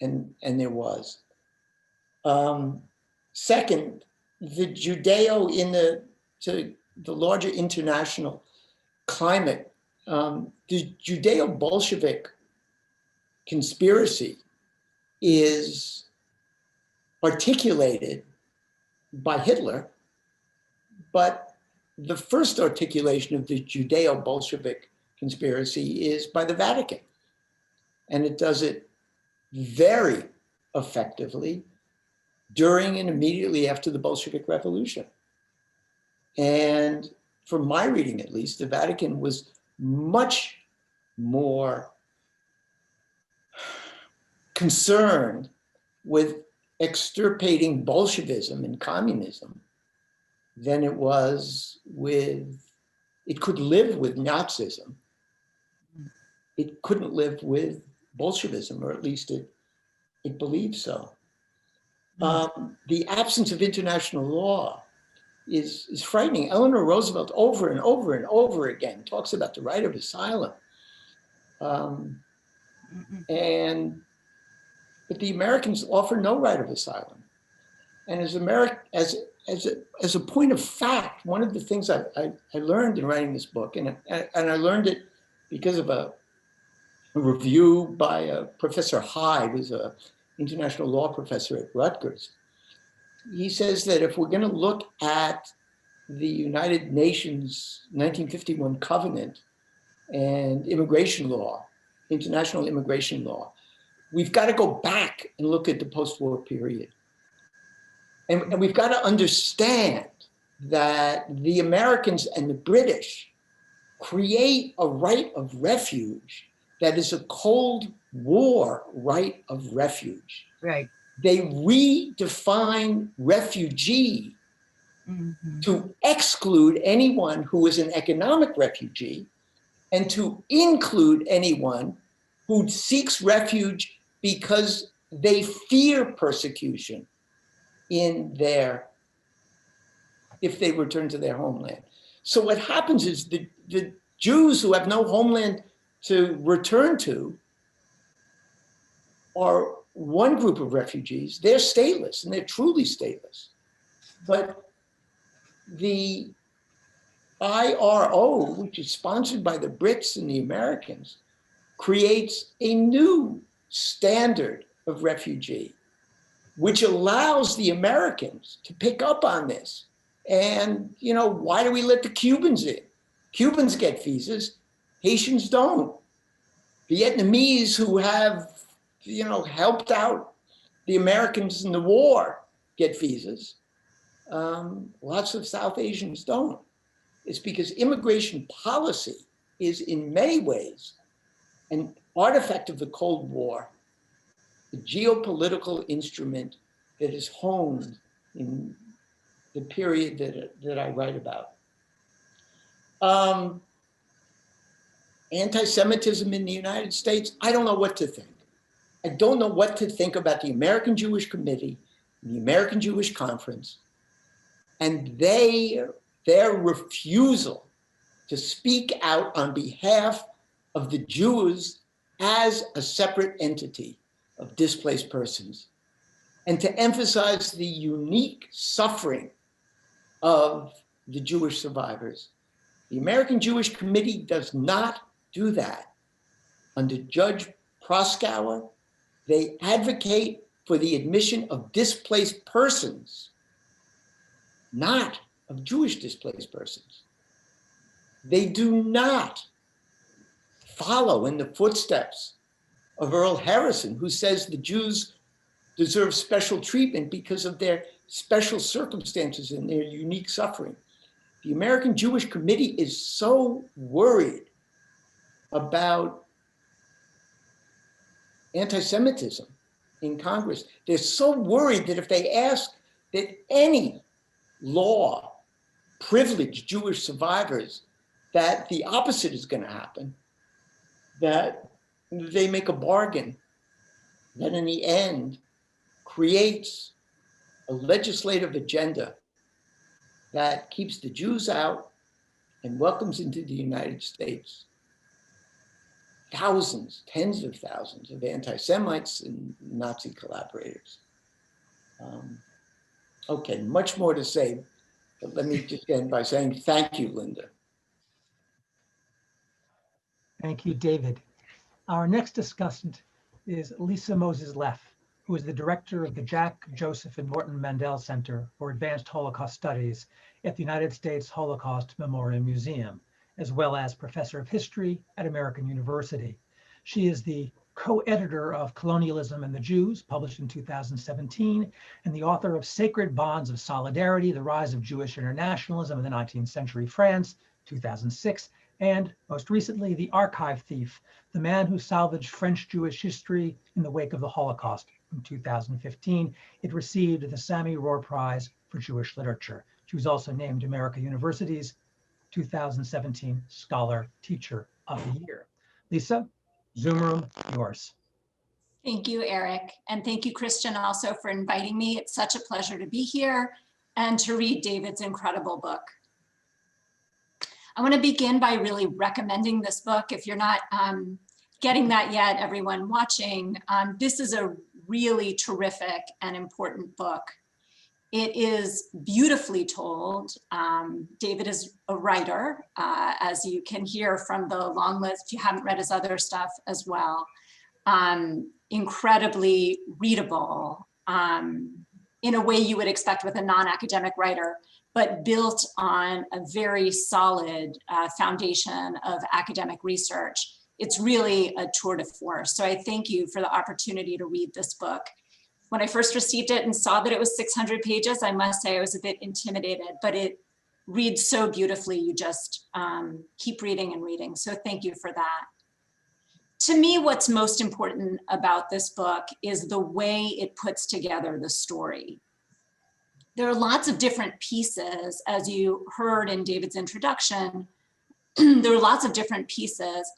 And there was. Second, the the larger international climate, the Judeo-Bolshevik conspiracy is articulated by Hitler, but the first articulation of the Judeo-Bolshevik conspiracy is by the Vatican. And it does it very effectively during and immediately after the Bolshevik Revolution. And from my reading, at least, the Vatican was much more concerned with extirpating Bolshevism and communism than it was with, it could live with Nazism. It couldn't live with Bolshevism, or at least it believed so. The absence of international law is frightening. Eleanor Roosevelt over and over and over again talks about the right of asylum. But the Americans offer no right of asylum. And as a point of fact, one of the things I learned in writing this book, and I learned it because of a review by Professor Hyde, who's an international law professor at Rutgers. He says that if we're going to look at the United Nations 1951 Covenant and immigration law, international immigration law, we've got to go back and look at the post-war period. And we've got to understand that the Americans and the British create a right of refuge that is a Cold War right of refuge. Right. They redefine refugee to exclude anyone who is an economic refugee and to include anyone who seeks refuge because they fear persecution if they return to their homeland. So what happens is the Jews who have no homeland to return to are one group of refugees. They're stateless, and they're truly stateless. But the IRO, which is sponsored by the Brits and the Americans, creates a new standard of refugee, which allows the Americans to pick up on this. And, why do we let the Cubans in? Cubans get visas, Haitians don't. Vietnamese who have, helped out the Americans in the war get visas. Lots of South Asians don't. It's because immigration policy is in many ways an artifact of the Cold War, the geopolitical instrument that is honed in the period that I write about. Anti-Semitism in the United States, I don't know what to think. I don't know what to think about the American Jewish Committee, the American Jewish Conference, and their refusal to speak out on behalf of the Jews as a separate entity of displaced persons, and to emphasize the unique suffering of the Jewish survivors. The American Jewish Committee does not do that. Under Judge Proskauer, they advocate for the admission of displaced persons, not of Jewish displaced persons. They do not follow in the footsteps of Earl Harrison, who says the Jews deserve special treatment because of their special circumstances and their unique suffering. The American Jewish Committee is so worried about anti-Semitism in Congress. They're so worried that if they ask that any law privilege Jewish survivors, that the opposite is going to happen, that they make a bargain that in the end creates a legislative agenda that keeps the Jews out and welcomes into the United States thousands, tens of thousands of anti-Semites and Nazi collaborators. Okay, much more to say, but let me just end by saying thank you, Linda. Thank you, David. Our next discussant is Lisa Moses-Leff, who is the director of the Jack, Joseph, and Morton Mandel Center for Advanced Holocaust Studies at the United States Holocaust Memorial Museum, as well as professor of history at American University. She is the co-editor of Colonialism and the Jews, published in 2017, and the author of Sacred Bonds of Solidarity, The Rise of Jewish Internationalism in the 19th Century France, 2006, and most recently, The Archive Thief, The Man Who Salvaged French Jewish History in the Wake of the Holocaust, from 2015. It received the Sammy Rohr Prize for Jewish Literature. She was also named American University's 2017 Scholar Teacher of the Year. Lisa, Zoom room, yours. Thank you, Eric. And thank you, Christian, also for inviting me. It's such a pleasure to be here and to read David's incredible book. I want to begin by really recommending this book. If you're not getting that yet, everyone watching, this is a really terrific and important book. It is beautifully told. David is a writer, as you can hear from the long list, if you haven't read his other stuff as well. Incredibly readable in a way you would expect with a non-academic writer, but built on a very solid foundation of academic research. It's really a tour de force. So I thank you for the opportunity to read this book. When I first received it and saw that it was 600 pages, I must say I was a bit intimidated, but it reads so beautifully. You just keep reading and reading. So thank you for that. To me, what's most important about this book is the way it puts together the story. There are lots of different pieces, as you heard in David's introduction. There are lots of different pieces,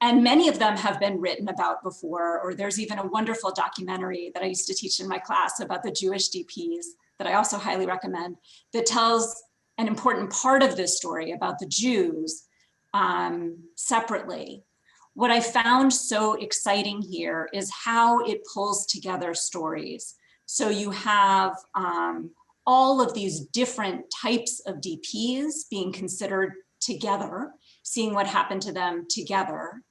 and many of them have been written about before, or there's even a wonderful documentary that I used to teach in my class about the Jewish DPs that I also highly recommend, that tells an important part of this story about the Jews separately. What I found so exciting here is how it pulls together stories. So you have all of these different types of DPs being considered together, seeing what happened to them together.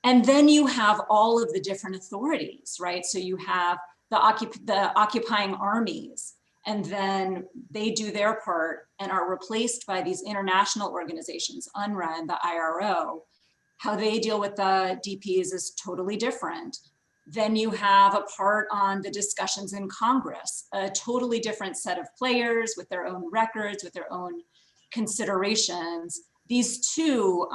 And then you have all of the different authorities, right? So you have the occupying armies, and then they do their part and are replaced by these international organizations, UNRWA and the IRO. How they deal with the DPs is totally different. Then you have a part on the discussions in Congress, a totally different set of players with their own records, with their own considerations. These two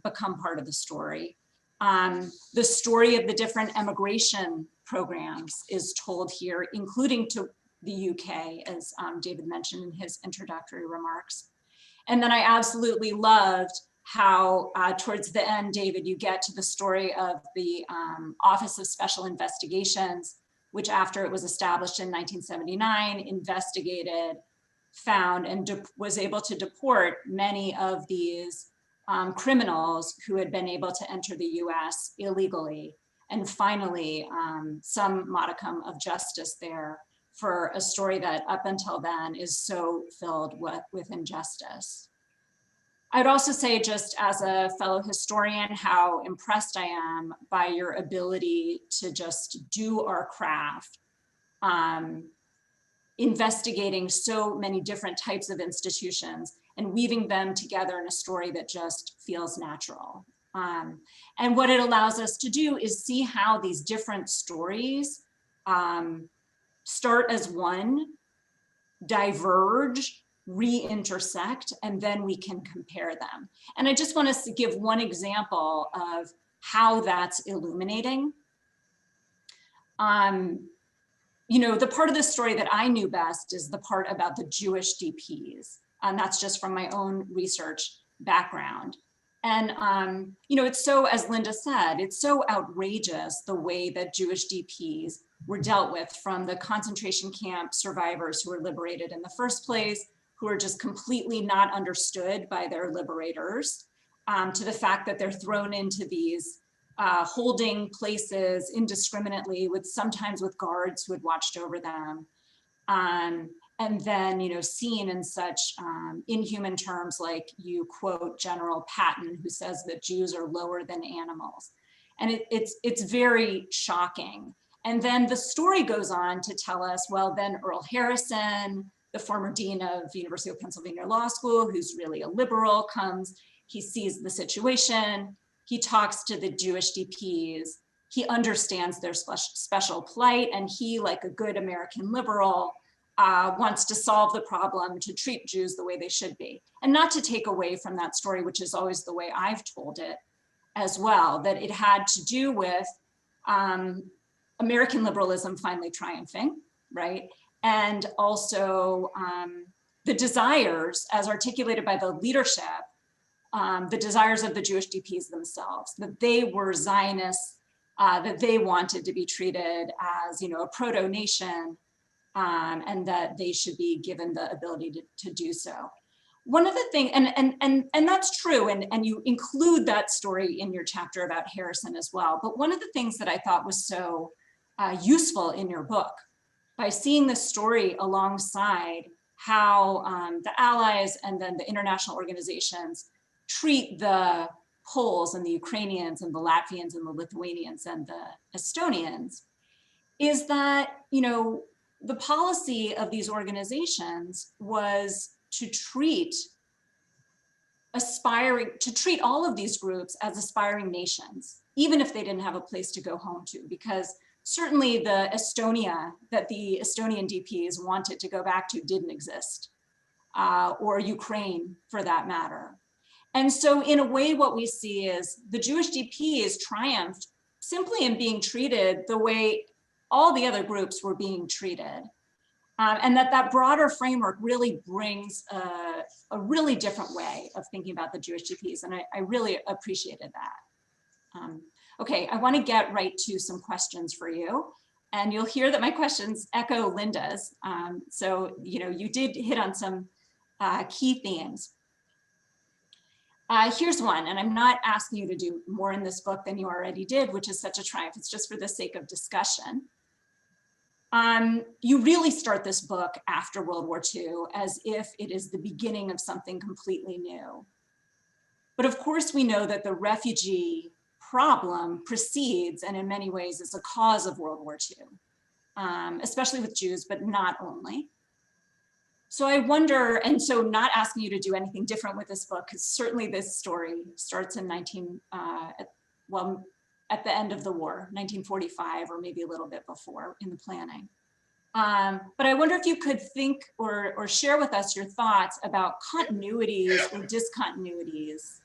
become part of the story. The story of the different emigration programs is told here, including to the UK, as David mentioned in his introductory remarks. And then I absolutely loved how towards the end, David, you get to the story of the Office of Special Investigations, which after it was established in 1979, investigated, found, and was able to deport many of these criminals who had been able to enter the US illegally. And finally, some modicum of justice there for a story that up until then is so filled with injustice. I'd also say, just as a fellow historian, how impressed I am by your ability to just do our craft, investigating so many different types of institutions and weaving them together in a story that just feels natural. And what it allows us to do is see how these different stories start as one, diverge, re-intersect, and then we can compare them. And I just want us to give one example of how that's illuminating. You know, the part of the story that I knew best is the part about the Jewish DPs. And that's just from my own research background. And, you know, it's so, as Linda said, it's so outrageous the way that Jewish DPs were dealt with, from the concentration camp survivors who were liberated in the first place, who are just completely not understood by their liberators, to the fact that they're thrown into these holding places indiscriminately, sometimes with guards who had watched over them. And then, seen in such inhuman terms, like you quote General Patton, who says that Jews are lower than animals. And it's very shocking. And then the story goes on to tell us, well, then Earl Harrison, the former dean of the University of Pennsylvania Law School, who's really a liberal, comes, he sees the situation, he talks to the Jewish DPs, he understands their special plight, and he, like a good American liberal, wants to solve the problem, to treat Jews the way they should be. And not to take away from that story, which is always the way I've told it as well, that it had to do with American liberalism finally triumphing, right? And also the desires, as articulated by the leadership, the desires of the Jewish DPs themselves, that they were Zionists, that they wanted to be treated as, a proto-nation, and that they should be given the ability to do so. One of the things, and that's true, and you include that story in your chapter about Harrison as well, but one of the things that I thought was so useful in your book, by seeing this story alongside how the Allies and then the international organizations treat the Poles and the Ukrainians and the Latvians and the Lithuanians and the Estonians, is that, the policy of these organizations was to treat all of these groups as aspiring nations, even if they didn't have a place to go home to, because certainly the Estonia that the Estonian DPs wanted to go back to didn't exist, or Ukraine for that matter. And so in a way, what we see is the Jewish DPs triumphed simply in being treated the way all the other groups were being treated. And that broader framework really brings a really different way of thinking about the Jewish DPs. And I really appreciated that. Okay, I want to get right to some questions for you. And you'll hear that my questions echo Linda's. So, you did hit on some key themes. Here's one, and I'm not asking you to do more in this book than you already did, which is such a triumph. It's just for the sake of discussion. You really start this book after World War II as if it is the beginning of something completely new. But of course, we know that the refugee problem precedes and in many ways is a cause of World War II, especially with Jews, but not only. So I wonder, and so not asking you to do anything different with this book, because certainly this story starts in at the end of the war, 1945, or maybe a little bit before in the planning. But I wonder if you could think or share with us your thoughts about continuities or discontinuities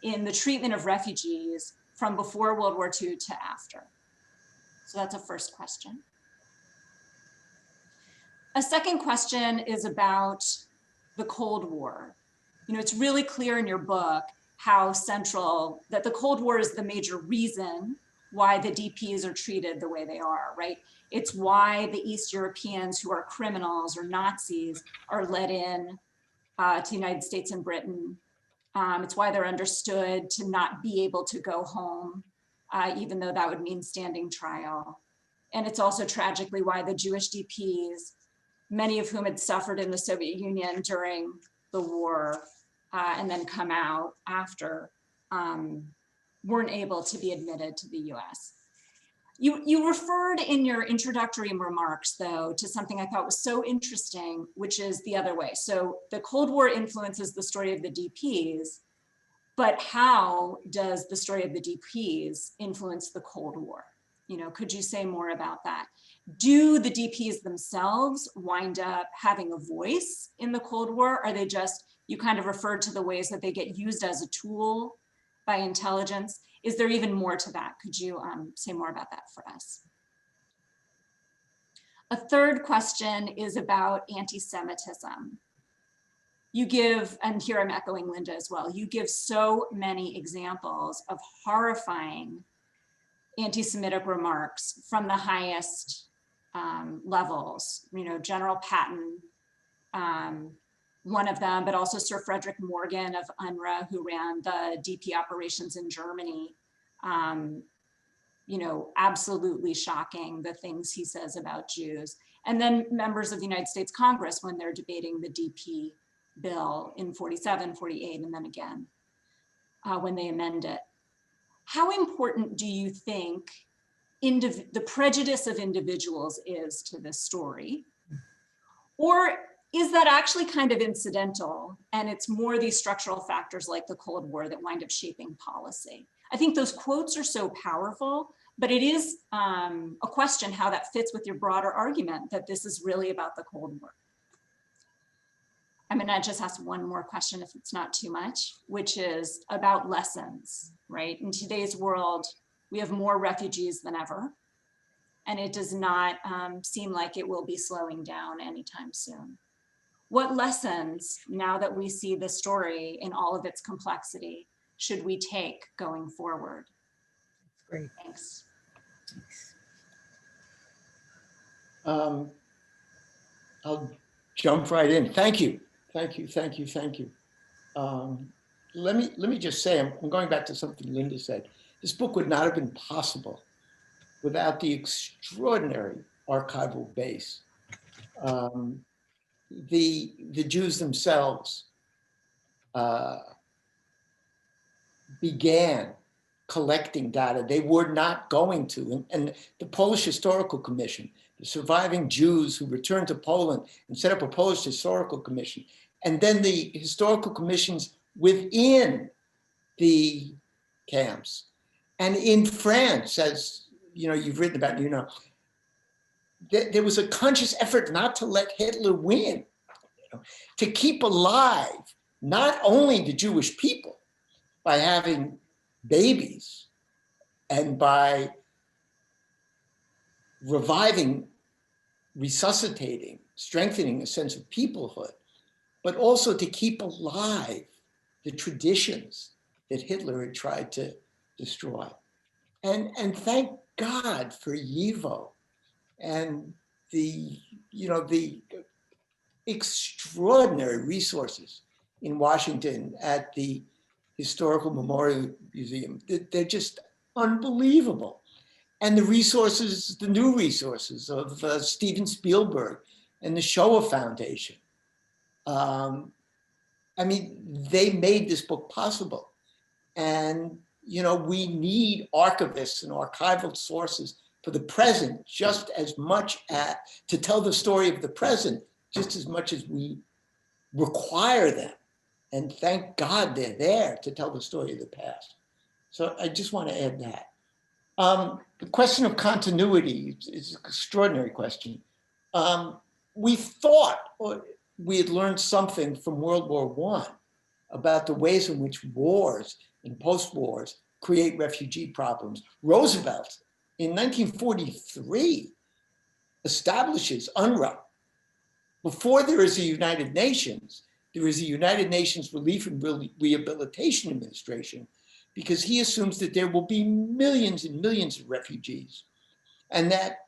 in the treatment of refugees from before World War II to after. So that's a first question. A second question is about the Cold War. It's really clear in your book how central, that the Cold War is the major reason why the DPs are treated the way they are, right? It's why the East Europeans who are criminals or Nazis are let in to the United States and Britain. It's why they're understood to not be able to go home, even though that would mean standing trial. And it's also tragically why the Jewish DPs, many of whom had suffered in the Soviet Union during the war and then come out after, weren't able to be admitted to the US. You referred in your introductory remarks, though, to something I thought was so interesting, which is the other way. So the Cold War influences the story of the DPs, but how does the story of the DPs influence the Cold War? Could you say more about that? Do the DPs themselves wind up having a voice in the Cold War? Are they just, you kind of referred to the ways that they get used as a tool by intelligence? Is there even more to that? Could you say more about that for us? A third question is about anti-Semitism. You give, and here I'm echoing Linda as well, you give so many examples of horrifying anti-Semitic remarks from the highest levels, General Patton, one of them, but also Sir Frederick Morgan of UNRWA, who ran the DP operations in Germany. Absolutely shocking, the things he says about Jews. And then members of the United States Congress when they're debating the DP bill in 47, 48, and then again when they amend it. How important do you think the prejudice of individuals is to this story? Or is that actually kind of incidental and it's more these structural factors like the Cold War that wind up shaping policy? I think those quotes are so powerful, but it is a question how that fits with your broader argument that this is really about the Cold War. I'm gonna just ask one more question if it's not too much, which is about lessons, right? In today's world, we have more refugees than ever, and it does not seem like it will be slowing down anytime soon. What lessons, now that we see the story in all of its complexity, should we take going forward? Great. Thanks. I'll jump right in. Thank you. Thank you. Let me just say, I'm going back to something Linda said. This book would not have been possible without the extraordinary archival base. The Jews themselves began collecting data they were not going to. And the Polish Historical Commission, the surviving Jews who returned to Poland and set up a Polish Historical Commission. And then the historical commissions within the camps. And in France, as you've written about, there was a conscious effort not to let Hitler win, to keep alive not only the Jewish people by having babies and by reviving, resuscitating, strengthening a sense of peoplehood, but also to keep alive the traditions that Hitler had tried to destroy. And thank God for YIVO and the extraordinary resources in Washington at the Historical Memorial Museum. They're just unbelievable. And the resources, the new resources of Steven Spielberg and the Shoah Foundation. They made this book possible. And we need archivists and archival sources for the present just as much to tell the story of the present, just as much as we require them. And thank God they're there to tell the story of the past. So I just want to add that. The question of continuity is an extraordinary question. We thought we had learned something from World War I about the ways in which wars and post-wars create refugee problems. Roosevelt, in 1943, establishes UNRWA. Before there is a United Nations, there is a United Nations Relief and Rehabilitation Administration, because he assumes that there will be millions and millions of refugees, and that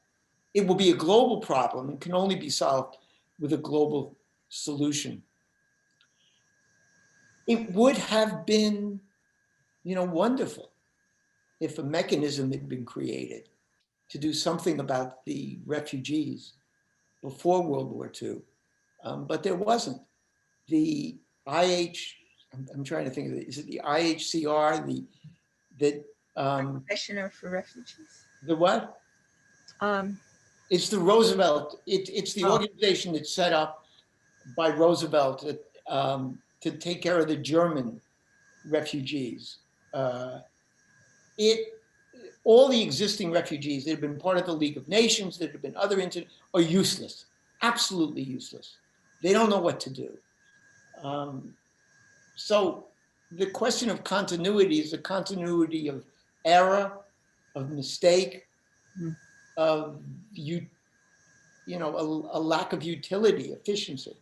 it will be a global problem and can only be solved with a global solution. It would have been, wonderful if a mechanism had been created to do something about the refugees before World War II, but there wasn't. The I'm trying to think of it. Is it the IHCR? Commissioner for Refugees. The what? It's the Roosevelt. It's the organization that's set up by Roosevelt to take care of the German refugees. All the existing refugees that have been part of the League of Nations, that have been other incidents, are useless, absolutely useless. They don't know what to do. So the question of continuity is a continuity of error, of mistake, of a lack of utility, efficiency.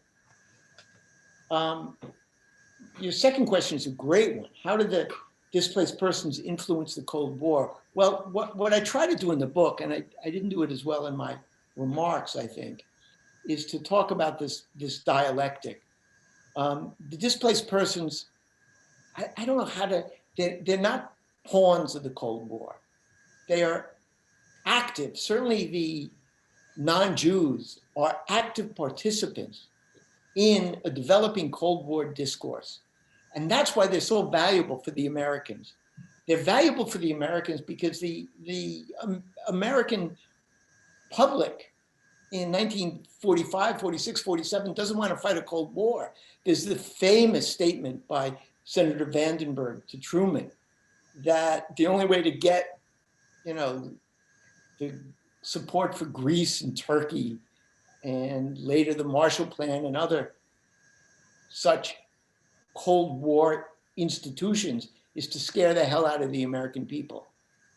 Your second question is a great one. How did the displaced persons influence the Cold War? Well, what I try to do in the book, and I didn't do it as well in my remarks, I think, is to talk about this dialectic. The displaced persons, I don't know how to, they're not pawns of the Cold War. They are active, certainly the non-Jews are active participants in a developing Cold War discourse. And that's why they're so valuable for the Americans. They're valuable for the Americans because the American public in 1945, 46, 47 doesn't want to fight a Cold War. There's the famous statement by Senator Vandenberg to Truman that the only way to get, the support for Greece and Turkey and later the Marshall Plan and other such Cold War institutions is to scare the hell out of the American people.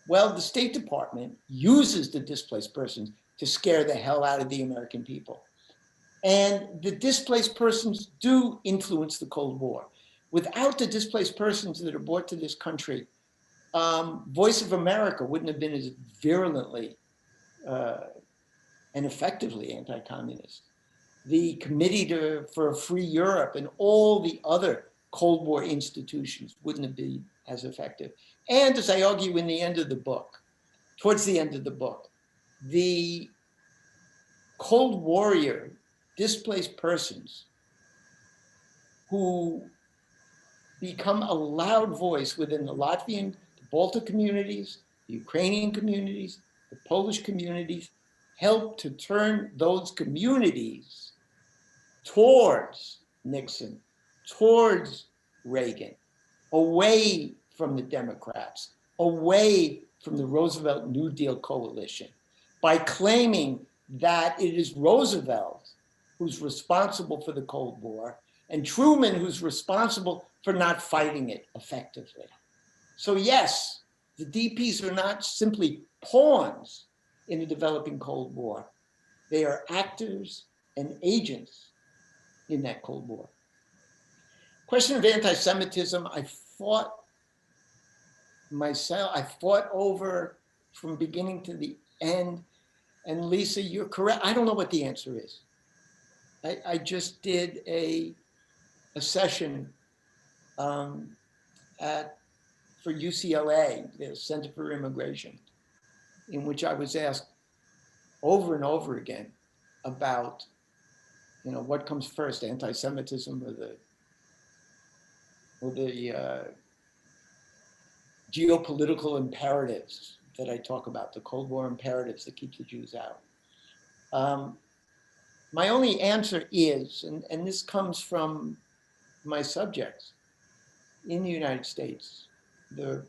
Well, the State Department uses the displaced persons to scare the hell out of the American people. And the displaced persons do influence the Cold War. Without the displaced persons that are brought to this country, Voice of America wouldn't have been as virulently and effectively anti-communist. The Committee for a Free Europe and all the other Cold War institutions wouldn't have been as effective. And as I argue in the end of the book, towards the end of the book, the Cold Warrior displaced persons who become a loud voice within the Latvian, the Baltic communities, the Ukrainian communities, the Polish communities, help to turn those communities towards Nixon, towards Reagan, away from the Democrats, away from the Roosevelt New Deal coalition, by claiming that it is Roosevelt who's responsible for the Cold War and Truman who's responsible for not fighting it effectively. So yes, the DPs are not simply pawns in a developing Cold War. They are actors and agents in that Cold War. Question of anti-Semitism, I fought over from beginning to the end. And Lisa, you're correct. I don't know what the answer is. I just did a session for UCLA, the Center for Immigration, in which I was asked over and over again about, what comes first, anti-Semitism or the geopolitical imperatives that I talk about, the Cold War imperatives that keep the Jews out. My only answer is, and this comes from my subjects in the United States, the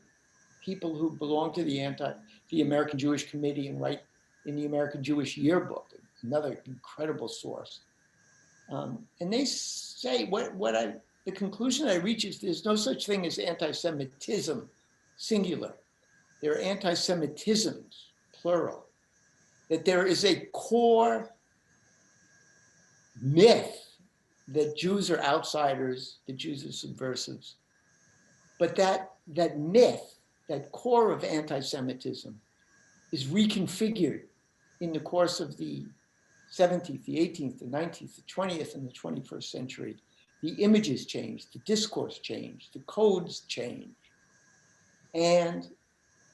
people who belong to the American Jewish Committee and write in the American Jewish Yearbook, another incredible source. And they say the conclusion I reach is there's no such thing as anti-Semitism, singular. There are anti-Semitisms, plural. That there is a core myth that Jews are outsiders, that Jews are subversives. But that myth, that core of anti-Semitism, is reconfigured in the course of the 17th, the 18th, the 19th, the 20th, and the 21st century. The images change, the discourse change, the codes change. And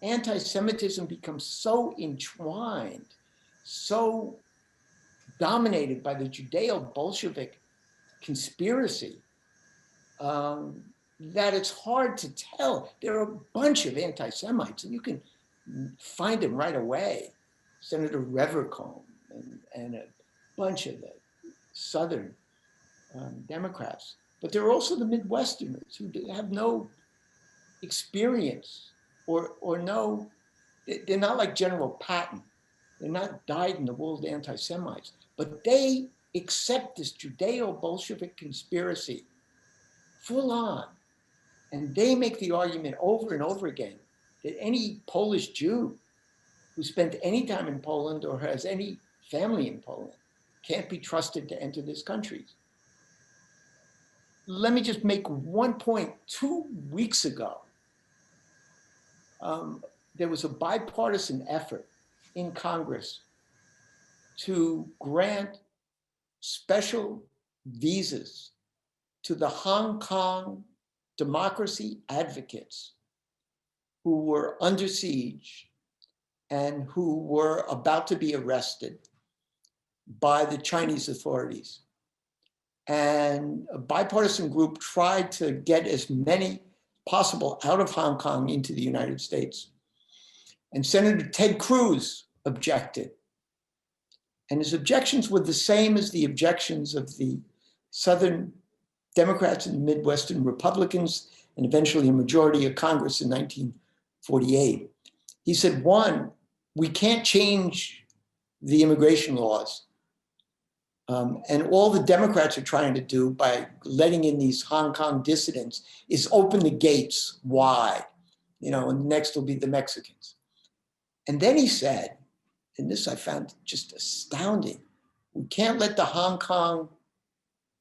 anti-Semitism becomes so entwined, so dominated by the Judeo-Bolshevik conspiracy that it's hard to tell. There are a bunch of anti-Semites, and you can find them right away. Senator Revercombe and a bunch of the Southern Democrats. But there are also the Midwesterners who have no experience or no, they're not like General Patton. They're not dyed-in-the-wool anti-Semites, but they accept this Judeo-Bolshevik conspiracy full on. And they make the argument over and over again that any Polish Jew who spent any time in Poland or has any family in Poland can't be trusted to enter this country. Let me just make one point. 2 weeks ago, there was a bipartisan effort in Congress to grant special visas to the Hong Kong democracy advocates who were under siege and who were about to be arrested by the Chinese authorities. And a bipartisan group tried to get as many possible out of Hong Kong into the United States. And Senator Ted Cruz objected. And his objections were the same as the objections of the Southern Democrats and Midwestern Republicans, and eventually a majority of Congress in 1948. He said, one, we can't change the immigration laws. And all the Democrats are trying to do by letting in these Hong Kong dissidents is open the gates wide, and next will be the Mexicans. And then he said, and this I found just astounding, we can't let the Hong Kong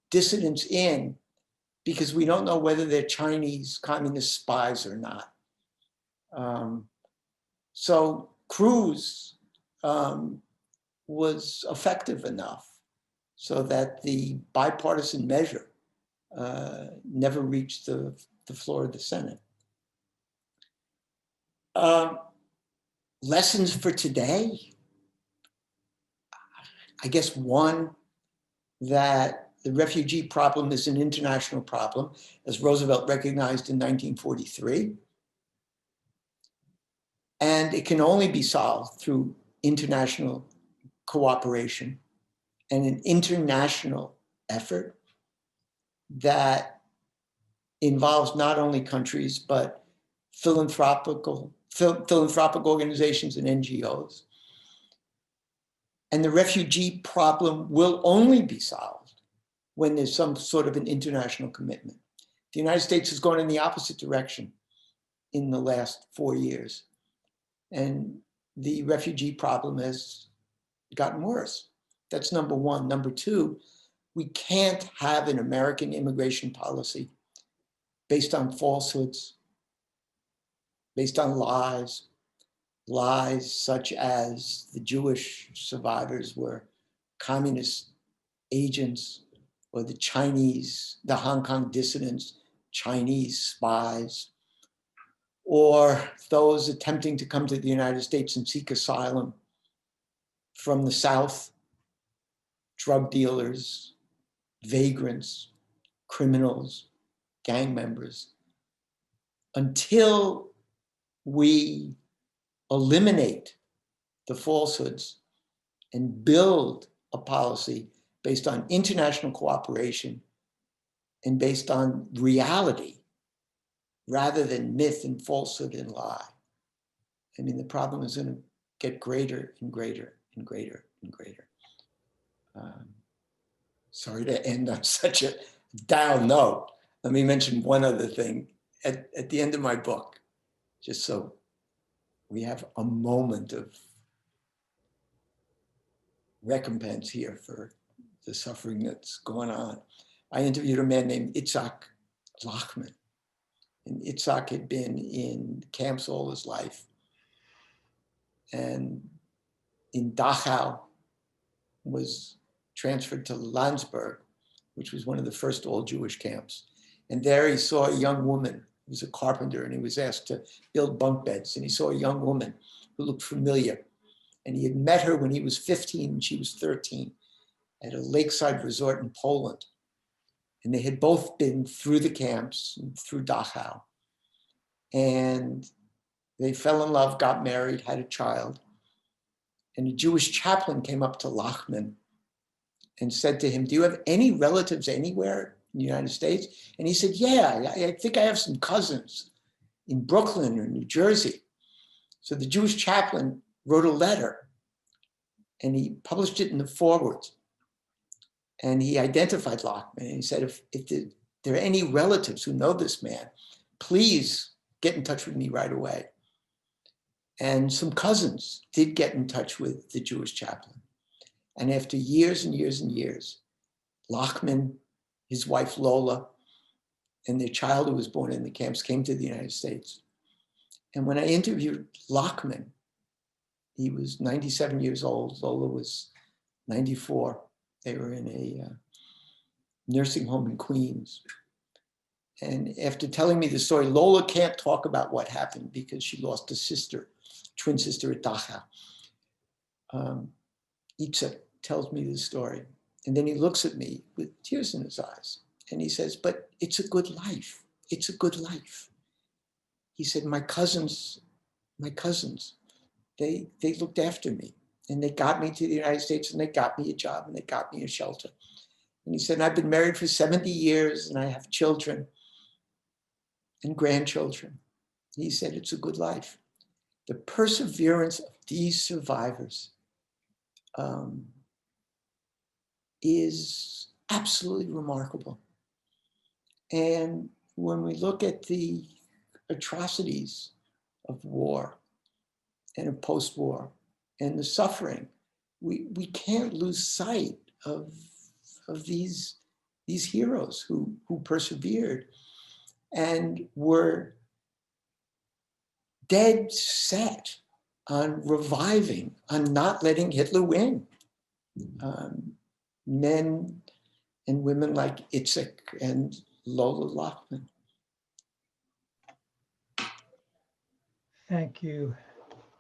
dissidents in because we don't know whether they're Chinese communist spies or not. So Cruz was effective enough so that the bipartisan measure never reached the floor of the Senate. Lessons for today? I guess one, that the refugee problem is an international problem, as Roosevelt recognized in 1943. And it can only be solved through international cooperation and an international effort that involves not only countries, but philanthropic organizations and NGOs. And the refugee problem will only be solved when there's some sort of an international commitment. The United States has gone in the opposite direction in the last 4 years. And the refugee problem has gotten worse. That's number one. Number two, we can't have an American immigration policy based on falsehoods, based on lies such as the Jewish survivors were communist agents, or the Hong Kong dissidents, Chinese spies, or those attempting to come to the United States and seek asylum from the South, drug dealers, vagrants, criminals, gang members. Until we eliminate the falsehoods and build a policy based on international cooperation and based on reality rather than myth and falsehood and lie, I mean, the problem is going to get greater and greater and greater and greater. Sorry to end on such a down note. Let me mention one other thing at the end of my book, just so we have a moment of recompense here for the suffering that's going on. I interviewed a man named Itzhak Lachman. And Itzhak had been in camps all his life. And in Dachau was transferred to Landsberg, which was one of the first all-Jewish camps. And there he saw a young woman who was a carpenter, and he was asked to build bunk beds. And he saw a young woman who looked familiar. And he had met her when he was 15 and she was 13 at a lakeside resort in Poland. And they had both been through the camps and through Dachau. And they fell in love, got married, had a child. And a Jewish chaplain came up to Lachman and said to him, "Do you have any relatives anywhere in the United States?" And he said, "Yeah, I think I have some cousins in Brooklyn or New Jersey." So the Jewish chaplain wrote a letter and he published it in the foreword. And he identified Lachman and he said, if there are any relatives who know this man, please get in touch with me right away. And some cousins did get in touch with the Jewish chaplain. And after years and years and years, Lachman, his wife Lola, and their child who was born in the camps came to the United States. And when I interviewed Lachman, he was 97 years old. Lola was 94. They were in a nursing home in Queens. And after telling me the story, Lola can't talk about what happened because she lost a sister, twin sister at Dachau. Itzhak tells me the story. And then he looks at me with tears in his eyes. And he says, but it's a good life. It's a good life. He said, my cousins, they looked after me. And they got me to the United States, and they got me a job, and they got me a shelter. And he said, I've been married for 70 years, and I have children and grandchildren. He said, it's a good life. The perseverance of these survivors is absolutely remarkable. And when we look at the atrocities of war and of post-war and the suffering, we can't lose sight of these heroes who persevered and were dead set on reviving, on not letting Hitler win. Men and women like Itzhak and Lola Lockman. Thank you,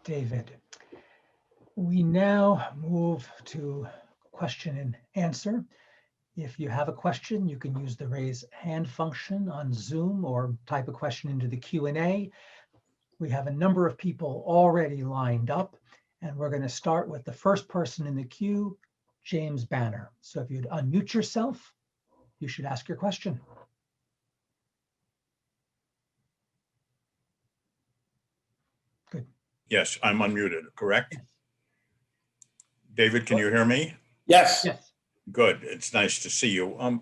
David. We now move to question and answer. If you have a question, you can use the raise hand function on Zoom or type a question into the Q&A. We have a number of people already lined up, and we're going to start with the first person in the queue, James Banner. So if you'd unmute yourself, you should ask your question. Good. Yes, I'm unmuted, correct? David, can you hear me? Yes. Yes. Good, it's nice to see you.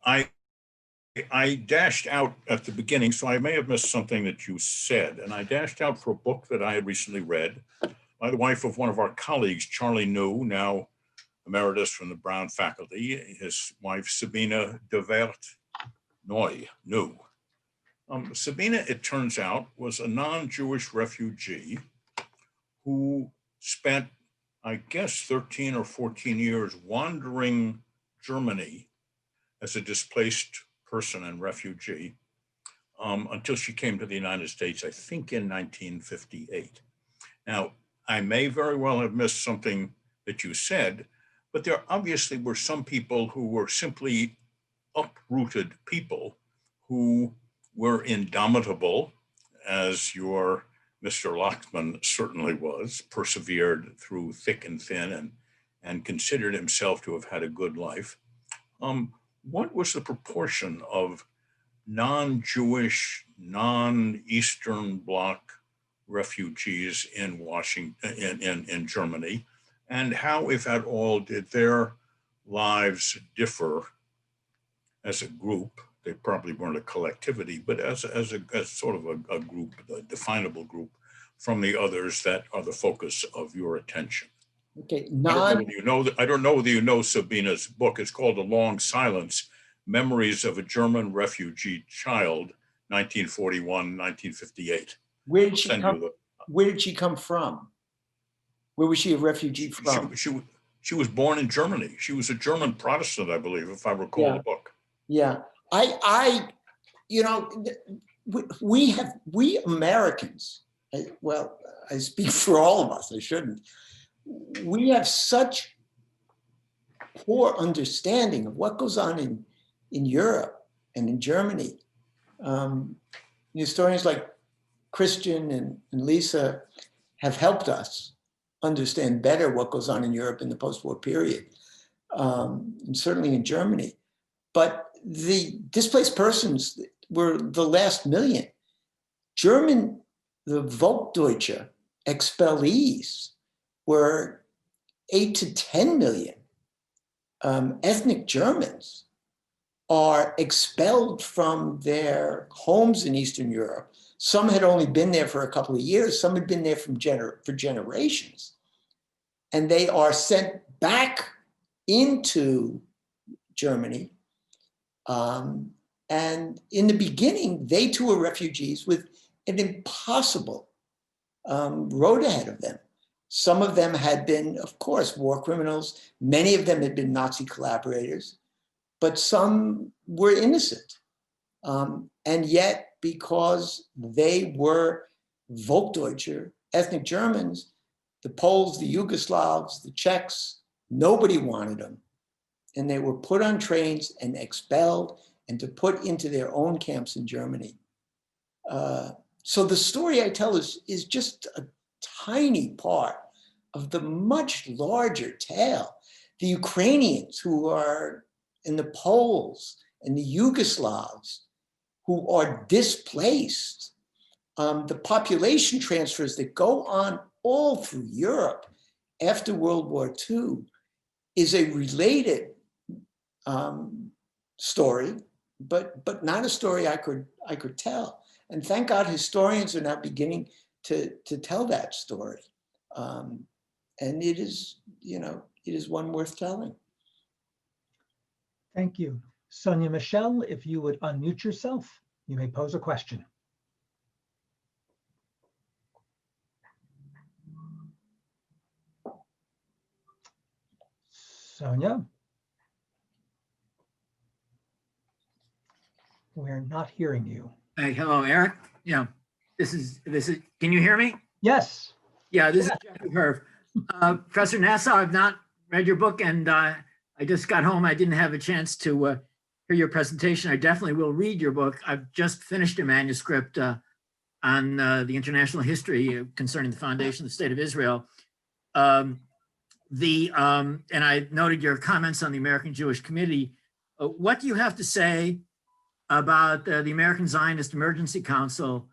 I dashed out at the beginning, so I may have missed something that you said, and I dashed out for a book that I had recently read by the wife of one of our colleagues, Charlie New, now emeritus from the Brown faculty, his wife, Sabina de Wert New. Sabina, it turns out, was a non-Jewish refugee who spent, I guess, 13 or 14 years wandering Germany as a displaced person and refugee until she came to the United States, I think in 1958. Now, I may very well have missed something that you said, but there obviously were some people who were simply uprooted people who were indomitable, as your Mr. Lachman certainly was, persevered through thick and thin and considered himself to have had a good life. What was the proportion of non-Jewish, non-Eastern Bloc refugees in Washington, in Germany, and how, if at all, did their lives differ as a group? They probably weren't a collectivity, but as sort of a group, a definable group, from the others that are the focus of your attention. Okay. I don't know whether you know Sabina's book. It's called A Long Silence: Memories of a German Refugee Child, 1941, 1958. Where did she come from? Where was she a refugee from? She was born in Germany. She was a German Protestant, I believe, if I recall the book. Yeah, we Americans, well, I speak for all of us, I shouldn't. We have such poor understanding of what goes on in Europe and in Germany. Historians like Christian and Lisa have helped us understand better what goes on in Europe in the post-war period, and certainly in Germany. But the displaced persons were the last million. The Volksdeutsche expellees were 8 to 10 million. Ethnic Germans are expelled from their homes in Eastern Europe. Some had only been there for a couple of years. Some had been there for generations. And they are sent back into Germany. And in the beginning, they too were refugees with an impossible road ahead of them. Some of them had been, of course, war criminals. Many of them had been Nazi collaborators, but some were innocent. And yet, because they were Volksdeutsche, ethnic Germans, the Poles, the Yugoslavs, the Czechs, nobody wanted them. And they were put on trains and expelled and to put into their own camps in Germany. So the story I tell is just a tiny part of the much larger tale. The Ukrainians who are, and the Poles and the Yugoslavs who are displaced, the population transfers that go on all through Europe after World War II is a related story, but not a story I could tell. And thank God historians are now beginning to tell that story. And it is, it is one worth telling. Thank you. Sonia Michelle, if you would unmute yourself, you may pose a question. Sonia? We're not hearing you. Hey, hello, Eric. Yeah, this is, can you hear me? Yes. Yeah, this is Jeffrey Herf. Professor Nasaw, I've not read your book, and I just got home. I didn't have a chance to hear your presentation. I definitely will read your book. I've just finished a manuscript on the international history concerning the foundation of the State of Israel. And I noted your comments on the American Jewish Committee. What do you have to say about the American Zionist Emergency Council,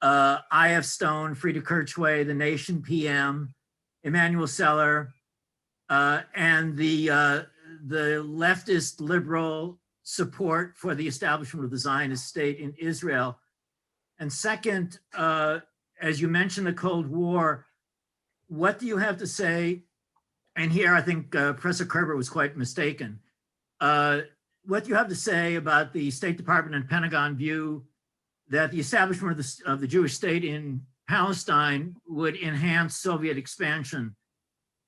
I.F. Stone, Frieda Kirchway, The Nation PM, Emmanuel Seller, and the leftist liberal support for the establishment of the Zionist state in Israel? And second, as you mentioned the Cold War, what do you have to say? And here I think Professor Kerber was quite mistaken. What do you have to say about the State Department and Pentagon view that the establishment of the Jewish state in Palestine would enhance Soviet expansion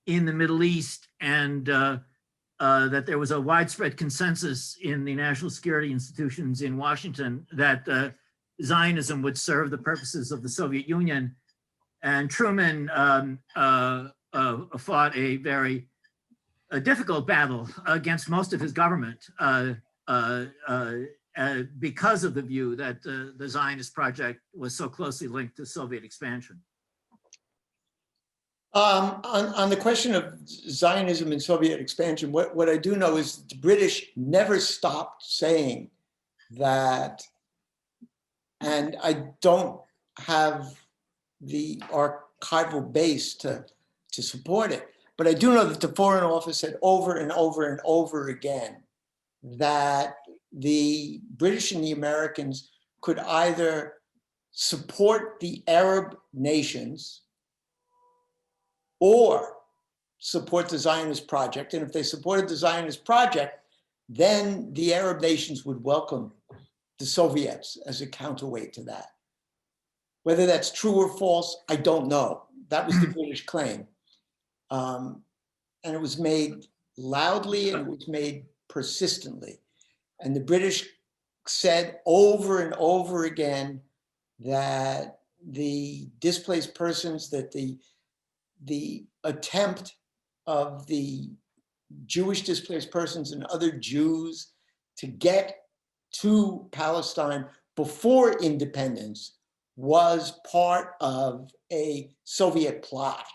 in the Middle East, and that there was a widespread consensus in the national security institutions in Washington that Zionism would serve the purposes of the Soviet Union? And Truman fought a very difficult battle against most of his government because of the view that the Zionist project was so closely linked to Soviet expansion. On the question of Zionism and Soviet expansion, what I do know is the British never stopped saying that, and I don't have the archival base to support it, but I do know that the Foreign Office said over and over and over again that the British and the Americans could either support the Arab nations or support the Zionist project. And if they supported the Zionist project, then the Arab nations would welcome the Soviets as a counterweight to that. Whether that's true or false, I don't know. That was the British claim. And it was made loudly and it was made persistently. And the British said over and over again that the displaced persons, that the attempt of the Jewish displaced persons and other Jews to get to Palestine before independence was part of a Soviet plot.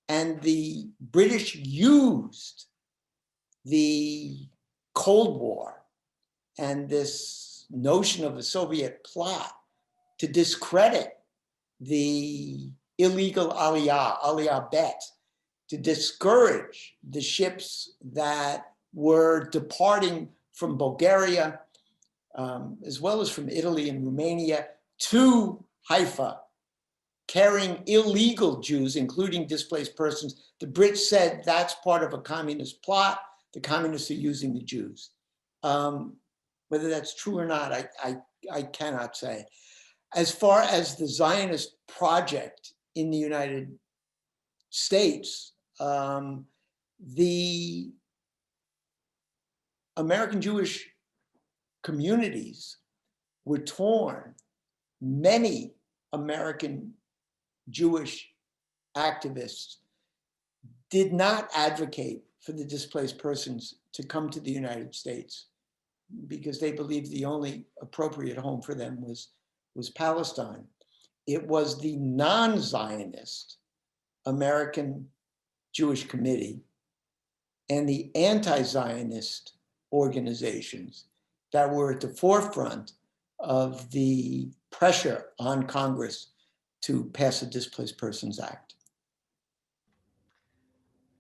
And the British used the Cold War and this notion of a Soviet plot to discredit the illegal Aliyah bet, to discourage the ships that were departing from Bulgaria, as well as from Italy and Romania, to Haifa, carrying illegal Jews, including displaced persons. The Brits said that's part of a communist plot. The communists are using the Jews. Whether that's true or not, I cannot say. As far as the Zionist project in the United States, the American Jewish communities were torn. Many American Jewish activists did not advocate for the displaced persons to come to the United States because they believed the only appropriate home for them was Palestine. It was the non-Zionist American Jewish Committee and the anti-Zionist organizations that were at the forefront of the pressure on Congress to pass the Displaced Persons Act.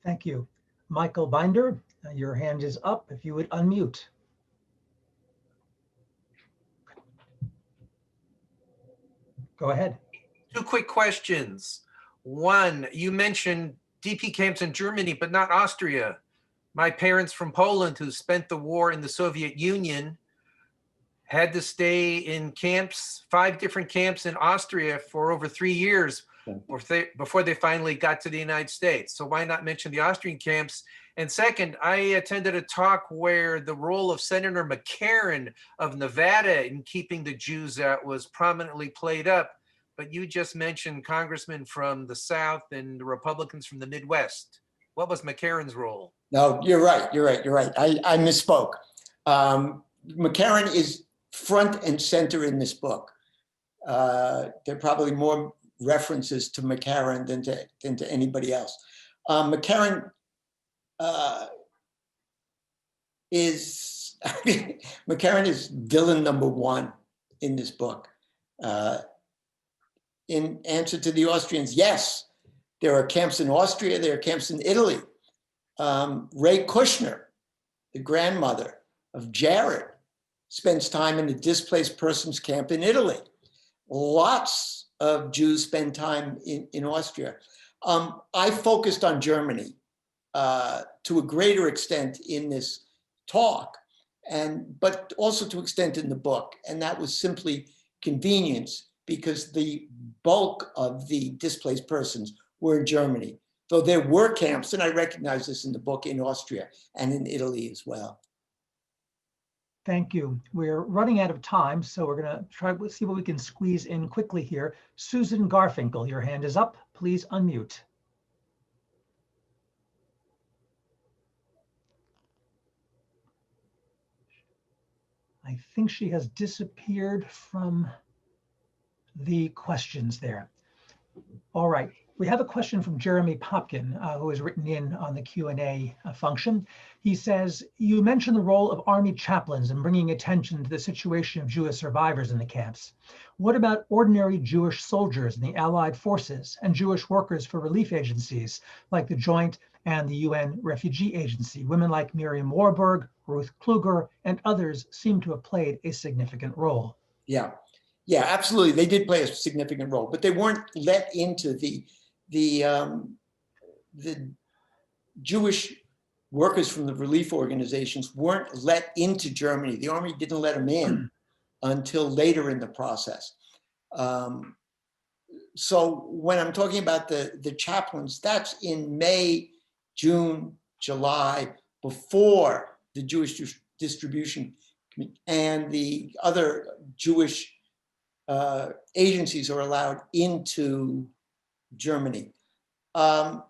Thank you. Michael Binder, your hand is up. If you would unmute. Go ahead. Two quick questions. One, you mentioned DP camps in Germany, but not Austria. My parents from Poland, who spent the war in the Soviet Union, had to stay in camps, 5 different camps in Austria for over 3 years before they finally got to the United States. So why not mention the Austrian camps? And second, I attended a talk where the role of Senator McCarran of Nevada in keeping the Jews out was prominently played up. But you just mentioned congressmen from the South and the Republicans from the Midwest. What was McCarran's role? No, you're right. I misspoke. McCarran is front and center in this book. There are probably more references to McCarran than to anybody else. McCarran is villain number 1 in this book. In answer to the Austrians, yes, there are camps in Austria, there are camps in Italy. Ray Kushner, the grandmother of Jared, spends time in the displaced persons camp in Italy. Lots of Jews spend time in Austria. I focused on Germany to a greater extent in this talk, but also to extent in the book, and that was simply convenience because the bulk of the displaced persons were in Germany, though there were camps, and I recognize this in the book, in Austria and in Italy as well. Thank you. We're running out of time, so we're going to try to see what we can squeeze in quickly here. Susan Garfinkel, your hand is up. Please unmute. I think she has disappeared from the questions there. All right. We have a question from Jeremy Popkin, who has written in on the Q&A function. He says, you mentioned the role of Army chaplains in bringing attention to the situation of Jewish survivors in the camps. What about ordinary Jewish soldiers in the Allied forces and Jewish workers for relief agencies like the Joint and the UN Refugee Agency? Women like Miriam Warburg, Ruth Kluger, and others seem to have played a significant role. Yeah, absolutely. They did play a significant role, but they weren't let into the Jewish workers from the relief organizations weren't let into Germany. The army didn't let them in until later in the process. So when I'm talking about the chaplains, that's in May, June, July, before the Jewish distribution and the other Jewish agencies are allowed into Germany. I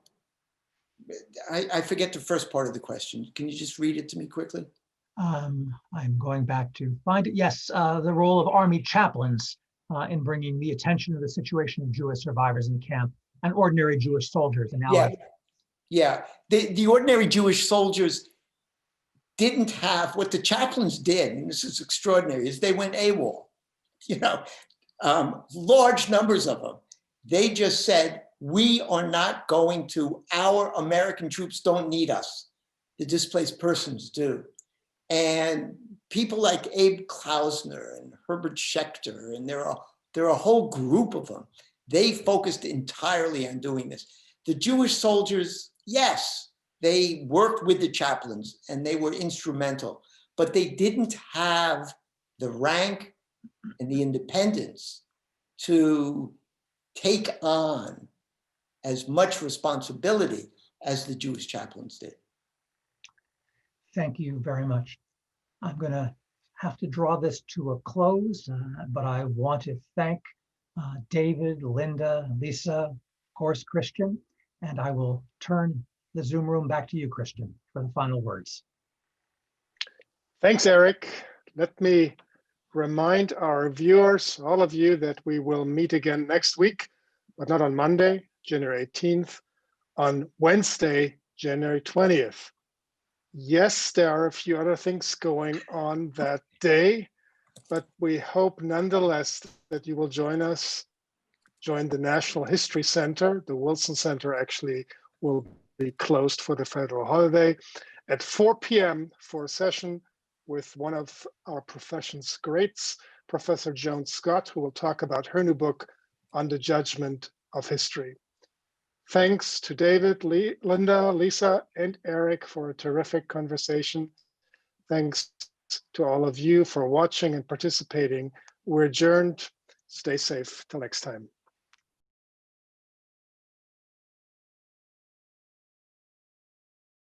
forget the first part of the question. Can you just read it to me quickly? I'm going back to find it. Yes, the role of Army chaplains in bringing the attention to the situation of Jewish survivors in camp and ordinary Jewish soldiers in Allied. Yeah. The ordinary Jewish soldiers didn't have what the chaplains did, and this is extraordinary, is they went AWOL. Large numbers of them. They just said, we are not going to, our American troops don't need us. The displaced persons do. And people like Abe Klausner and Herbert Schechter, and there are a whole group of them. They focused entirely on doing this. The Jewish soldiers, yes, they worked with the chaplains and they were instrumental, but they didn't have the rank and the independence to take on as much responsibility as the Jewish chaplains did. Thank you very much. I'm going to have to draw this to a close, but I want to thank David, Linda, Lisa, of course, Christian, and I will turn the Zoom room back to you, Christian, for the final words. Thanks, Eric. Let me remind our viewers, all of you, that we will meet again next week, but not on Monday, January 18th, on Wednesday, January 20th. Yes, there are a few other things going on that day, but we hope nonetheless that you will join us, join the National History Center. The Wilson Center actually will be closed for the federal holiday at 4 p.m. for a session with one of our profession's greats, Professor Joan Scott, who will talk about her new book on the judgment of history. Thanks to David, Linda, Lisa, and Eric for a terrific conversation. Thanks to all of you for watching and participating. We're adjourned. Stay safe till next time.